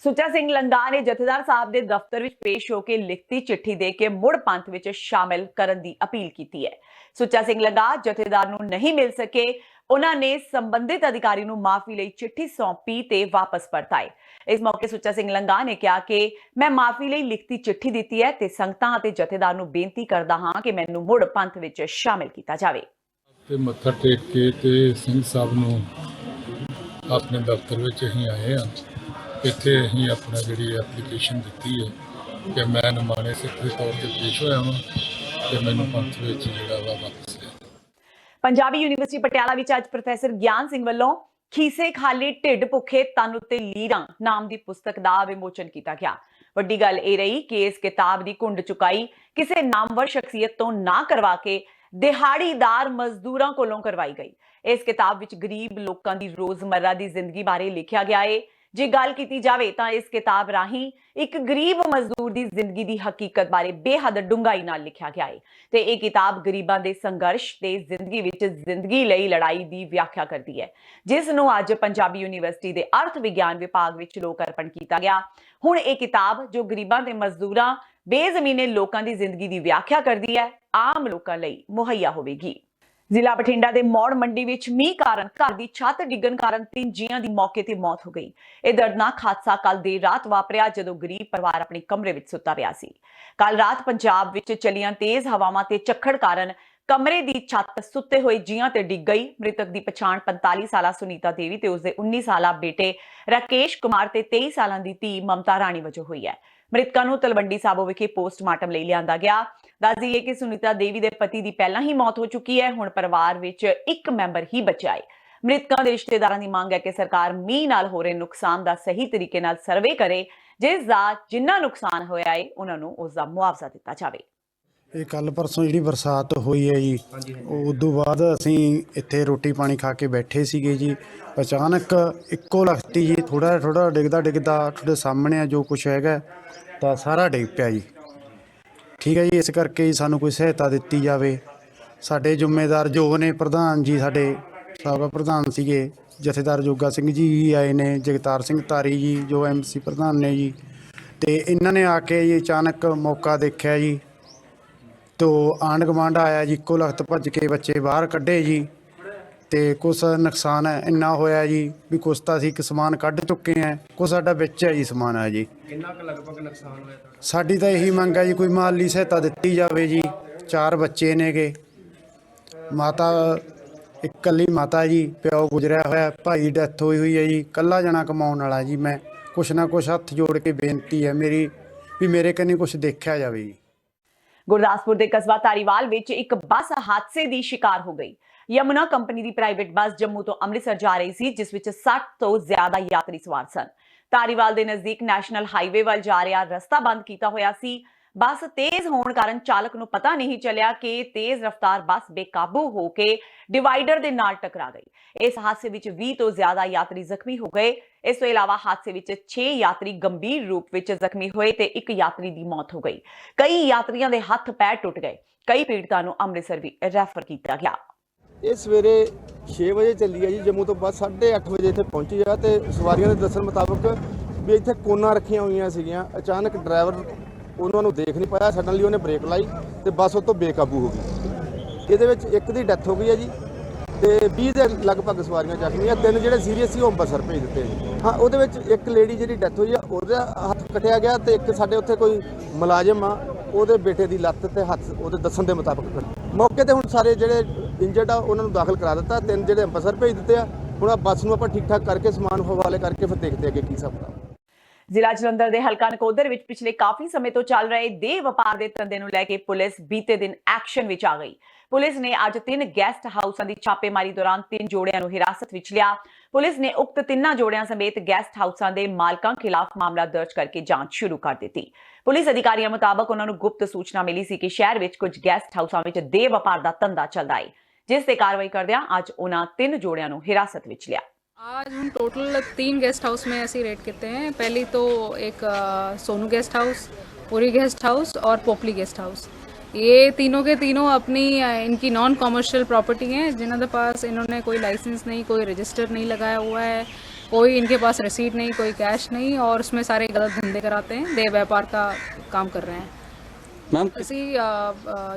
ਸੁੱਚਾ ਸਿੰਘ ਲੰਗਾ ਨੇ ਜਥੇਦਾਰ ਸਾਹਿਬ ਦੇ ਦਫ਼ਤਰ ਵਿੱਚ ਪੇਸ਼ ਹੋ ਕੇ ਲਿਖਤੀ ਚਿੱਠੀ ਦੇ ਕੇ ਮੁੜ ਪੰਥ ਵਿੱਚ ਸ਼ਾਮਿਲ ਕਰਨ ਦੀ ਅਪੀਲ ਕੀਤੀ ਹੈ। ਸੁੱਚਾ ਸਿੰਘ ਲੰਗਾ ਜਥੇਦਾਰ ਨੂੰ ਨਹੀਂ ਮਿਲ ਸਕੇ ਉਹਨਾਂ ਨੇ ਸੰਬੰਧਿਤ ਅਧਿਕਾਰੀ ਨੂੰ ਮਾਫੀ ਲਈ ਚਿੱਠੀ ਸੌਂਪੀ ਤੇ ਵਾਪਸ ਪਰਤ ਆਏ। ਇਸ ਮੌਕੇ ਸੁੱਚਾ ਸਿੰਘ ਲੰਗਾ ਨੇ ਕਿਹਾ ਕਿ ਮੈਂ ਮਾਫੀ ਲਈ ਲਿਖਤੀ ਚਿੱਠੀ ਦਿੱਤੀ ਹੈ ਤੇ ਸੰਗਤਾਂ ਅਤੇ ਜਥੇਦਾਰ ਨੂੰ ਬੇਨਤੀ ਕਰਦਾ ਹਾਂ ਕਿ ਮੈਨੂੰ ਮੁੜ ਪੰਥ ਵਿੱਚ ਸ਼ਾਮਿਲ ਕੀਤਾ ਜਾਵੇ। ਤੇ ਮੱਥਾ ਟੇਕ ਕੇ ਤੇ ਸਿੰਘ ਸਾਹਿਬ ਨੂੰ ਆਪਣੇ ਦਫ਼ਤਰ ਵਿੱਚ ਅਸੀਂ ਆਏ ਹਾਂ। ਇੱਥੇ ਅਸੀਂ ਆਪਣਾ ਜਿਹੜੀ ਐਪਲੀਕੇਸ਼ਨ ਦਿੱਤੀ ਹੈ ਕਿ ਮੈਂ ਨਿਮਾਣੇ ਸਿੱਖ ਦੇ ਤੌਰ ਤੇ ਪੇਸ਼ ਹੋਇਆ ਹਾਂ ਤੇ ਮੈਨੂੰ ਪੰਥ ਵਿੱਚ ਜਿਹੜਾ ਵਾ ਵਾਪਸ ਲਿਆ। ਪੰਜਾਬੀ ਯੂਨੀਵਰਸਿਟੀ ਪਟਿਆਲਾ ਵਿੱਚ ਅੱਜ ਪ੍ਰੋਫੈਸਰ ਗਿਆਨ ਸਿੰਘ ਵੱਲੋਂ ਖੀਸੇ ਖਾਲੀ ਢਿੱਡ ਭੁੱਖੇ ਤਨ ਉੱਤੇ ਲੀਰਾਂ ਨਾਮ ਦੀ ਪੁਸਤਕ ਦਾ ਵਿਮੋਚਨ ਕੀਤਾ ਗਿਆ। ਵੱਡੀ ਗੱਲ ਇਹ ਰਹੀ ਕਿ ਇਸ ਕਿਤਾਬ ਦੀ ਘੁੰਡ ਚੁਕਾਈ ਕਿਸੇ ਨਾਮਵਰ ਸ਼ਖਸੀਅਤ ਤੋਂ ਨਾ ਕਰਵਾ ਕੇ ਦਿਹਾੜੀਦਾਰ ਮਜ਼ਦੂਰਾਂ ਕੋਲੋਂ ਕਰਵਾਈ ਗਈ। ਇਸ ਕਿਤਾਬ ਵਿੱਚ ਗਰੀਬ ਲੋਕਾਂ ਦੀ ਰੋਜ਼ਮर्रा ਦੀ ਜ਼ਿੰਦਗੀ ਬਾਰੇ ਲਿਖਿਆ ਗਿਆ ਹੈ। ਜੇ ਗੱਲ ਕੀਤੀ ਜਾਵੇ ਤਾਂ ਇਸ ਕਿਤਾਬ ਰਾਹੀਂ ਇੱਕ ਗਰੀਬ ਮਜ਼ਦੂਰ ਦੀ ਜ਼ਿੰਦਗੀ ਦੀ ਹਕੀਕਤ ਬਾਰੇ ਬੇਹੱਦ ਡੂੰਘਾਈ ਨਾਲ ਲਿਖਿਆ ਗਿਆ ਹੈ ਤੇ ਇਹ ਕਿਤਾਬ ਗਰੀਬਾਂ ਦੇ ਸੰਘਰਸ਼ ਤੇ ਜ਼ਿੰਦਗੀ ਵਿੱਚ ਜ਼ਿੰਦਗੀ ਲਈ ਲੜਾਈ ਦੀ ਵਿਆਖਿਆ ਕਰਦੀ ਹੈ, ਜਿਸ ਨੂੰ ਅੱਜ ਪੰਜਾਬੀ ਯੂਨੀਵਰਸਿਟੀ ਦੇ ਅਰਥ ਵਿਗਿਆਨ ਵਿਭਾਗ ਵਿੱਚ ਲੋਕ ਅਰਪਣ ਕੀਤਾ ਗਿਆ। ਹੁਣ ਇਹ ਕਿਤਾਬ ਜੋ ਗਰੀਬਾਂ ਤੇ ਮਜ਼ਦੂਰਾਂ ਬੇਜ਼ਮੀਨੇ ਲੋਕਾਂ ਦੀ ਜ਼ਿੰਦਗੀ ਦੀ ਵਿਆਖਿਆ ਕਰਦੀ ਹੈ, ਆਮ ਲੋਕਾਂ ਲਈ ਮੁਹੱਈਆ ਹੋਵੇਗੀ। ਜ਼ਿਲ੍ਹਾ ਬਠਿੰਡਾ ਦੇ ਮੌੜ ਮੰਡੀ ਵਿੱਚ ਮੀਂਹ ਕਾਰਨ ਘਰ ਦੀ ਛੱਤ ਡਿੱਗਣ ਕਾਰਨ 3 ਜੀਆਂ ਦੀ ਮੌਕੇ ਤੇ ਮੌਤ ਹੋ ਗਈ। ਇਹ ਦਰਦਨਾਕ ਹਾਦਸਾ ਕੱਲ ਦੇਰ ਰਾਤ ਵਾਪਰਿਆ ਜਦੋਂ ਗਰੀਬ ਪਰਿਵਾਰ ਆਪਣੇ ਕਮਰੇ ਵਿੱਚ ਸੁੱਤਾ ਪਿਆ ਸੀ। ਕੱਲ ਰਾਤ ਪੰਜਾਬ ਵਿੱਚ ਚੱਲੀਆਂ ਤੇਜ਼ ਹਵਾਵਾਂ ਤੇ ਝੱਖੜ ਕਾਰਨ ਕਮਰੇ ਦੀ ਛੱਤ ਸੁੱਤੇ ਹੋਏ ਜੀਆਂ ਤੇ ਡਿੱਗ ਗਈ। ਮ੍ਰਿਤਕ ਦੀ ਪਛਾਣ 45 ਸਾਲਾ ਸੁਨੀਤਾ ਦੇਵੀ ਤੇ ਉਸਦੇ 19 ਸਾਲਾ ਬੇਟੇ ਰਾਕੇਸ਼ ਕੁਮਾਰ ਤੇ 23 ਸਾਲਾਂ ਦੀ ਧੀ ਮਮਤਾ ਰਾਣੀ ਵਜੋਂ ਹੋਈ ਹੈ। ਮ੍ਰਿਤਕਾਂ ਨੂੰ ਤਲਵੰਡੀ ਸਾਬੋ ਵਿਖੇ ਪੋਸਟਮਾਰਟਮ ਲਈ ਲਿਆਂਦਾ ਗਿਆ। ਦੱਸ ਦਈਏ ਕਿ ਸੁਨੀਤਾ ਦੇਵੀ ਦੇ ਪਤੀ ਦੀ ਪਹਿਲਾਂ ਹੀ ਮੌਤ ਹੋ ਚੁੱਕੀ ਹੈ। ਹੁਣ ਪਰਿਵਾਰ ਵਿੱਚ ਇੱਕ ਮੈਂਬਰ ਹੀ ਬਚਿਆ ਹੈ। ਮ੍ਰਿਤਕਾਂ ਦੇ ਰਿਸ਼ਤੇਦਾਰਾਂ ਦੀ ਮੰਗ ਹੈ ਕਿ ਸਰਕਾਰ ਮੀਂਹ ਨਾਲ ਹੋ ਰਹੇ ਨੁਕਸਾਨ ਦਾ ਸਹੀ ਤਰੀਕੇ ਨਾਲ ਸਰਵੇ ਕਰੇ, ਜਿਸ ਦਾ ਜਿੰਨਾ ਨੁਕਸਾਨ ਹੋਇਆ ਹੈ ਉਹਨਾਂ ਨੂੰ ਉਸ ਦਾ ਮੁਆਵਜ਼ਾ ਦਿੱਤਾ ਜਾਵੇ। ਇਹ ਕੱਲ ਪਰਸੋਂ ਜਿਹੜੀ ਬਰਸਾਤ ਹੋਈ ਹੈ ਜੀ, ਉਦੋਂ ਬਾਅਦ ਅਸੀਂ ਇੱਥੇ ਰੋਟੀ ਪਾਣੀ ਖਾ ਕੇ ਬੈਠੇ ਸੀਗੇ ਜੀ। ਅਚਾਨਕ ਇੱਕੋ ਲਖਤੀ ਜੀ ਥੋੜਾ ਡਿੱਗਦਾ ਤੁਹਾਡੇ ਸਾਹਮਣੇ ਆ ਜੋ ਕੁਛ ਹੈਗਾ ਤਾਂ ਸਾਰਾ ਡਿੱਗ ਪਿਆ ਜੀ। ਠੀਕ ਹੈ ਜੀ, ਇਸ ਕਰਕੇ ਜੀ ਸਾਨੂੰ ਕੋਈ ਸਹਾਇਤਾ ਦਿੱਤੀ ਜਾਵੇ। ਸਾਡੇ ਜ਼ਿੰਮੇਦਾਰ ਜੋ ਨੇ ਪ੍ਰਧਾਨ ਜੀ, ਸਾਡੇ ਸਾਬਕਾ ਪ੍ਰਧਾਨ ਸੀਗੇ ਜਥੇਦਾਰ ਜੋਗਾ ਸਿੰਘ ਜੀ ਆਏ ਨੇ, ਜਗਤਾਰ ਸਿੰਘ ਤਾਰੀ ਜੀ ਜੋ MC ਪ੍ਰਧਾਨ ਨੇ ਜੀ, ਤੇ ਇਹਨਾਂ ਨੇ ਆ ਕੇ ਜੀ ਅਚਾਨਕ ਮੌਕਾ ਦੇਖਿਆ ਜੀ। ਤੋ ਆਂਢ ਗੁਆਂਢ ਆਇਆ ਜੀ, ਇੱਕੋ ਲਖਤ ਭੱਜ ਕੇ ਬੱਚੇ ਬਾਹਰ ਕੱਢੇ ਜੀ ਤੇ ਕੁਛ ਨੁਕਸਾਨ ਇੰਨਾ ਹੋਇਆ ਜੀ ਵੀ ਕੁਛ ਤਾਂ ਅਸੀਂ ਸਮਾਨ ਕੱਢ ਚੁੱਕੇ ਹਾਂ, ਕੁਛ ਸਾਡਾ ਵਿੱਚ ਹੈ ਜੀ ਸਮਾਨ ਹੈ ਜੀ। ਕਿੰਨਾ ਕੁ ਲਗਭਗ ਨੁਕਸਾਨ ਹੋਇਆ? ਸਾਡੀ ਤਾਂ ਇਹੀ ਮੰਗ ਹੈ ਜੀ ਕੋਈ ਮਾਲੀ ਸਹਾਇਤਾ ਦਿੱਤੀ ਜਾਵੇ ਜੀ। 4 ਬੱਚੇ ਨੇਗੇ, ਮਾਤਾ ਇਕੱਲੀ ਮਾਤਾ ਜੀ, ਪਿਓ ਗੁਜ਼ਰਿਆ ਹੋਇਆ, ਭਾਈ ਦੀ ਡੈਥ ਹੋਈ ਹੈ ਜੀ। ਇਕੱਲਾ ਜਣਾ ਕਮਾਉਣ ਵਾਲਾ ਜੀ ਮੈਂ। ਕੁਛ ਨਾ ਕੁਛ ਹੱਥ ਜੋੜ ਕੇ ਬੇਨਤੀ ਹੈ ਮੇਰੀ ਵੀ ਮੇਰੇ ਕੰਨੀ ਕੁਛ ਦੇਖਿਆ ਜਾਵੇ ਜੀ। ਗੁਰਦਾਸਪੁਰ ਦੇ ਕਸਬਾ ਧਾਰੀਵਾਲ ਵਿੱਚ ਇੱਕ ਬੱਸ ਹਾਦਸੇ ਦੀ ਸ਼ਿਕਾਰ ਹੋ ਗਈ। ਯਮੁਨਾ ਕੰਪਨੀ ਦੀ ਪ੍ਰਾਈਵੇਟ ਬੱਸ ਜੰਮੂ ਤੋਂ ਅੰਮ੍ਰਿਤਸਰ ਜਾ ਰਹੀ ਸੀ, ਜਿਸ ਵਿੱਚ 60 ਤੋਂ ਜ਼ਿਆਦਾ ਯਾਤਰੀ ਸਵਾਰ ਸਨ। ਧਾਰੀਵਾਲ ਦੇ ਨਜ਼ਦੀਕ ਨੈਸ਼ਨਲ ਹਾਈਵੇ ਵੱਲ ਜਾ ਰਿਹਾ ਰਸਤਾ ਬੰਦ ਕੀਤਾ ਹੋਇਆ ਸੀ। ਬੱਸ ਤੇਜ਼ ਹੋਣ ਕਾਰਨ ਚਾਲਕ ਨੂੰ ਪਤਾ ਨਹੀਂ ਚੱਲਿਆ ਕਿ ਤੇਜ਼ ਰਫ਼ਤਾਰ ਬੱਸ ਬੇਕਾਬੂ ਹੋ ਕੇ ਡਿਵਾਈਡਰ ਦੇ ਨਾਲ ਟਕਰਾ ਗਈ। ਇਸ ਹਾਦਸੇ ਵਿੱਚ 20 ਤੋਂ ਜ਼ਿਆਦਾ ਯਾਤਰੀ ਜ਼ਖਮੀ ਹੋ ਗਏ। ਇਸ ਤੋਂ ਇਲਾਵਾ ਹਾਦਸੇ ਵਿੱਚ 6 ਯਾਤਰੀ ਗੰਭੀਰ ਰੂਪ ਵਿੱਚ ਜ਼ਖਮੀ ਹੋਏ ਤੇ ਇੱਕ ਯਾਤਰੀ ਦੀ ਮੌਤ ਹੋ ਗਈ। ਕਈ ਯਾਤਰੀਆਂ ਦੇ ਹੱਥ ਪੈਰ ਟੁੱਟ ਗਏ। ਕਈ ਪੀੜਤਾਂ ਨੂੰ ਅੰਮ੍ਰਿਤਸਰ ਵੀ ਰੈਫਰ ਕੀਤਾ ਗਿਆ। ਇਹ ਸਵੇਰੇ 6 ਵਜੇ ਚੱਲੀ ਹੈ ਜੀ ਜੰਮੂ ਤੋਂ ਬੱਸ 8:30 ਵਜੇ ਇੱਥੇ ਪਹੁੰਚੀ ਆ ਤੇ ਸਵਾਰੀਆਂ ਦੇ ਦੱਸਣ ਮੁਤਾਬਕ ਵੀ ਇੱਥੇ ਕੋਨਾ ਰੱਖੀਆਂ ਹੋਈਆਂ ਸੀਗੀਆਂ। ਅਚਾਨਕ ਡਰਾਈਵਰ ਉਹਨਾਂ ਨੂੰ ਦੇਖ ਨਹੀਂ ਪਾਇਆ, ਸਡਨਲੀ ਉਹਨੇ ਬ੍ਰੇਕ ਲਾਈ ਤੇ ਬੱਸ ਉਹ ਤੋਂ ਬੇਕਾਬੂ ਹੋ ਗਈ। ਇਹਦੇ ਵਿੱਚ ਇੱਕ ਦੀ ਡੈਥ ਹੋ ਗਈ ਹੈ ਜੀ ਤੇ 20 ਦੇ ਲਗਭਗ ਸਵਾਰੀਆਂ ਜ਼ਖਮੀ ਆ। 3 ਜਿਹੜੇ ਸੀਰੀਅਸ ਸੀ ਉਹ ਅੰਮ੍ਰਿਤਸਰ ਭੇਜ ਦਿੱਤੇ ਜੀ। ਹਾਂ, ਉਹਦੇ ਵਿੱਚ ਇੱਕ ਲੇਡੀ ਜਿਹੜੀ ਡੈਥ ਹੋਈ ਆ ਉਹਦਾ ਹੱਥ ਕੱਟਿਆ ਗਿਆ ਤੇ ਇੱਕ ਸਾਡੇ ਉੱਥੇ ਕੋਈ ਮੁਲਾਜ਼ਮ ਆ ਉਹਦੇ ਬੇਟੇ ਦੀ ਲੱਤ ਤੇ ਹੱਥ ਉਹਦੇ ਦੱਸਣ ਦੇ ਮੁਤਾਬਕ ਮੌਕੇ ਤੇ ਹੁਣ ਸਾਰੇ ਜਿਹੜੇ ਇੰਜਰਡ ਆ ਉਹਨਾਂ ਨੂੰ ਦਾਖਲ ਕਰਾ ਦਿੱਤਾ। 3 ਜਿਹੜੇ ਅੰਮ੍ਰਿਤਸਰ ਭੇਜ ਦਿੱਤੇ ਆ। ਹੁਣ ਆ ਬੱਸ ਨੂੰ ਆਪਾਂ ਠੀਕ ਠਾਕ ਕਰਕੇ ਸਮਾਨ ਹਵਾਲੇ ਕਰਕੇ ਫਿਰ ਦੇਖਦੇ ਅੱਗੇ ਕੀ ਹਿਸਾਬ ਦਾ। ਜ਼ਿਲ੍ਹਾ ਜਲੰਧਰ ਦੇ ਹਲਕਾ ਨਕੋਦਰ ਵਿੱਚ ਪਿਛਲੇ ਕਾਫੀ ਸਮੇਂ ਤੋਂ ਚੱਲ ਰਹੇ ਦੇਹ ਵਪਾਰ ਦੇ ਧੰਦੇ ਨੂੰ ਲੈ ਕੇ ਪੁਲਿਸ ਬੀਤੇ ਦਿਨ ਐਕਸ਼ਨ ਵਿੱਚ ਆ ਗਈ। ਪੁਲਿਸ ਨੇ ਅੱਜ 3 ਗੈਸਟ ਹਾਊਸਾਂ ਦੀ ਛਾਪੇਮਾਰੀ ਦੌਰਾਨ 3 ਜੋੜਿਆਂ ਨੂੰ ਹਿਰਾਸਤ ਵਿੱਚ ਲਿਆ। ਪੁਲਿਸ ਨੇ ਉਕਤ 3 ਜੋੜਿਆਂ ਸਮੇਤ ਗੈਸਟ ਹਾਊਸਾਂ ਦੇ ਮਾਲਕਾਂ ਖਿਲਾਫ ਮਾਮਲਾ ਦਰਜ ਕਰਕੇ ਜਾਂਚ ਸ਼ੁਰੂ ਕਰ ਦਿੱਤੀ। ਪੁਲਿਸ ਅਧਿਕਾਰੀਆਂ ਮੁਤਾਬਕ ਉਹਨਾਂ ਨੂੰ ਗੁਪਤ ਸੂਚਨਾ ਮਿਲੀ ਸੀ ਕਿ ਸ਼ਹਿਰ ਵਿੱਚ ਕੁਝ ਗੈਸਟ ਹਾਊਸਾਂ ਵਿੱਚ ਦੇਹ ਵਪਾਰ ਦਾ ਧੰਦਾ ਚੱਲਦਾ ਹੈ, ਜਿਸ ਤੇ ਕਾਰਵਾਈ ਕਰਦਿਆਂ ਅੱਜ ਉਹਨਾਂ 3 ਜੋੜਿਆਂ ਨੂੰ ਹਿਰਾਸਤ ਵਿੱਚ ਲਿਆ। आज हम टोटल 3 गेस्ट हाउस में ऐसे रेड करते हैं। पहली तो एक Sonu guest house, Puri guest house और पोपली गेस्ट हाउस। ये तीनों के तीनों अपनी इनकी नॉन कॉमर्शियल प्रॉपर्टी हैं, जिन्होंने पास इन्होंने कोई लाइसेंस नहीं, कोई रजिस्टर नहीं लगाया हुआ है, कोई इनके पास रसीद नहीं, कोई कैश नहीं और उसमें सारे गलत धंधे कराते हैं, देह व्यापार का काम कर रहे हैं। मैम इसी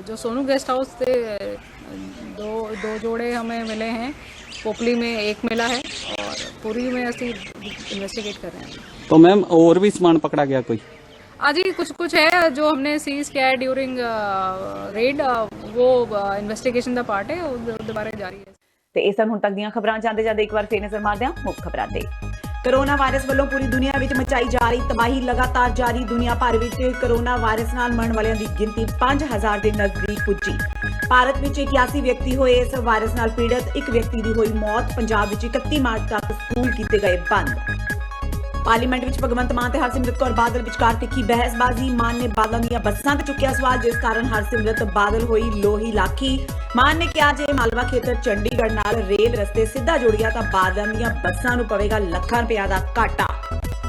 जो सोनू गेस्ट हाउस थे दो जोड़े हमें मिले हैं पोपली में एक मिला है और पूरी में असी इन्वेस्टिगेट कर रहे हैं। तो मैम और भी सामान पकड़ा गया कोई? आज ही कुछ है जो हमने सीज किया है ड्यूरिंग रेड, वो इन्वेस्टिगेशन का पार्ट है, उसके बारे जारी है। ਤੇ ਇਹ ਸਨ ਹੁਣ ਤੱਕ ਦੀਆਂ ਖਬਰਾਂ। ਜਾਂਦੇ ਜਾਂਦੇ ਇੱਕ ਵਾਰ ਫੇਰ ਨਜ਼ਰ ਮਾਰਦੇ ਹਾਂ ਮੁੱਖ ਖਬਰਾਂ ਤੇ। ਕਰੋਨਾ ਵਾਇਰਸ ਵੱਲੋਂ ਪੂਰੀ ਦੁਨੀਆ ਵਿੱਚ ਮਚਾਈ ਜਾ ਰਹੀ ਤਬਾਹੀ ਲਗਾਤਾਰ ਜਾਰੀ। ਦੁਨੀਆ ਭਰ ਵਿੱਚ ਕਰੋਨਾ ਵਾਇਰਸ ਨਾਲ ਮਰਨ ਵਾਲਿਆਂ ਦੀ ਗਿਣਤੀ 5000 ਦੇ ਨਜ਼ਦੀਕ ਪੁੱਜੀ। ਭਾਰਤ ਵਿੱਚ 81 ਵਿਅਕਤੀ ਹੋਏ ਇਸ ਵਾਇਰਸ ਨਾਲ ਪੀੜਤ, ਇੱਕ ਵਿਅਕਤੀ ਦੀ ਹੋਈ ਮੌਤ। ਪੰਜਾਬ ਵਿੱਚ 31 ਮਾਰਚ ਤੱਕ ਸਕੂਲ ਕੀਤੇ ਗਏ ਬੰਦ। ਪਾਰਲੀਮੈਂਟ ਵਿੱਚ ਭਗਵੰਤ ਮਾਨ ਤੇ ਹਰਸਿਮਰਤ ਕੌਰ ਬਾਦਲ ਵਿਚਕਾਰ ਤਿੱਖੀ ਬਹਿਸਬਾਜ਼ੀ। ਮਾਨ ਨੇ ਬਾਦਲਾਂ ਦੀਆਂ ਬੱਸਾਂ ਤੇ ਚੁੱਕਿਆ ਸਵਾਲ, ਜਿਸ ਕਾਰਨ ਹਰਸਿਮਰਤ ਬਾਦਲ ਹੋਈ ਲੋਹੀ ਲਾਖੀ। ਮਾਨ ਨੇ ਕਿਹਾ ਜੇ ਮਾਲਵਾ ਖੇਤਰ ਚੰਡੀਗੜ੍ਹ ਨਾਲ ਰੇਲ ਰਸਤੇ ਸਿੱਧਾ ਜੁੜ ਗਿਆ ਤਾਂ ਬਾਦਲਾਂ ਦੀਆਂ ਬੱਸਾਂ ਨੂੰ ਪਵੇਗਾ ਲੱਖਾਂ ਰੁਪਇਆ ਦਾ ਘਾਟਾ।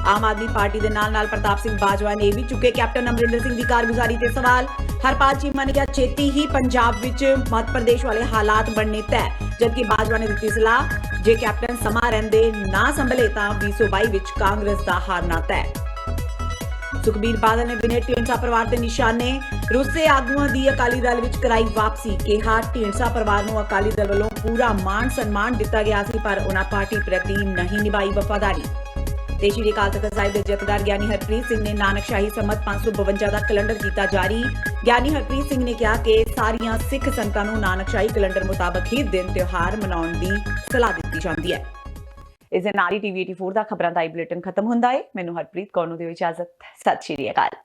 ਆਮ ਆਦਮੀ ਪਾਰਟੀ ਦੇ ਨਾਲ ਪ੍ਰਤਾਪ ਸਿੰਘ ਬਾਜਵਾ ਨੇ ਵੀ ਚੁੱਕੇ ਕੈਪਟਨ ਅਮਰਿੰਦਰ ਸਿੰਘ ਦੀ ਕਾਰਗੁਜ਼ਾਰੀ ਤੇ ਸਵਾਲ। ਹਰਪਾਲ ਚੀਮਾ ਨੇ ਕਿਹਾ ਛੇਤੀ ਹੀ ਪੰਜਾਬ ਵਿੱਚ ਮੱਧ ਪ੍ਰਦੇਸ਼ ਵਾਲੇ ਹਾਲਾਤ ਬਣਨੇ ਤੈਅ, ਜਦਕਿ ਬਾਜਵਾ ਨੇ ਦਿੱਤੀ ਸਲਾਹ ਜੇ ਕੈਪਟਨ ਸਮਾਂ ਰਹਿੰਦੇ ਨਾ ਸੰਭਲੇ ਤਾਂ 2022 ਵਿੱਚ ਕਾਂਗਰਸ ਦਾ ਹਾਰਨਾ ਤੈਅ। ਸੁਖਬੀਰ ਬਾਦਲ ਨੇ ਵਿਨੇ ਢੀਂਡਸਾ ਪਰਿਵਾਰ ਤੇ ਨਿਸ਼ਾਨੇ। ਰੂਸੇ ਆਗੂਆਂ ਦੀ ਅਕਾਲੀ ਦਲ ਵਿੱਚ ਕਰਾਈ ਵਾਪਸੀ। ਕਿਹਾ ਢੀਂਡਸਾ ਪਰਿਵਾਰ ਨੂੰ ਅਕਾਲੀ ਦਲ ਵੱਲੋਂ ਪੂਰਾ ਮਾਣ ਸਨਮਾਨ ਦਿੱਤਾ ਗਿਆ ਸੀ, ਪਰ ਉਹਨਾਂ ਪਾਰਟੀ ਪ੍ਰਤੀ ਨਹੀਂ ਨਿਭਾਈ ਵਫਾਦਾਰੀ। ਤੇ ਸ਼੍ਰੀ ਅਕਾਲ ਤਖ਼ਤ ਸਾਹਿਬ ਦੇ ਜਥੇਦਾਰ ਗਿਆਨੀ ਹਰਪ੍ਰੀਤ ਸਿੰਘ ਨੇ ਨਾਨਕਸ਼ਾਹੀ ਸੰਮਤ 552 ਦਾ ਕੈਲੰਡਰ ਕੀਤਾ ਜਾਰੀ। ਗਿਆਨੀ ਹਰਪ੍ਰੀਤ ਸਿੰਘ ਨੇ ਕਿਹਾ ਕਿ ਸਾਰੀਆਂ ਸਿੱਖ ਸੰਗਤਾਂ ਨੂੰ ਨਾਨਕਸ਼ਾਹੀ ਕੈਲੰਡਰ ਮੁਤਾਬਕ ਹੀ ਦਿਨ ਤਿਉਹਾਰ ਮਨਾਉਣ ਦੀ ਸਲਾਹ ਦਿੱਤੀ ਜਾਂਦੀ ਹੈ। ਇਸ ਦੇ ਨਾਲ ਹੀ TV 84 ਦਾ ਖਬਰਾਂ ਦਾ ਬੁਲੇਟਿਨ ਖਤਮ ਹੁੰਦਾ ਹੈ। ਮੈਨੂੰ ਹਰਪ੍ਰੀਤ ਕੌਰ ਨੂੰ ਦਿਓ ਇਜਾਜ਼ਤ। ਸਤਿ ਸ਼੍ਰੀ ਅਕਾਲ।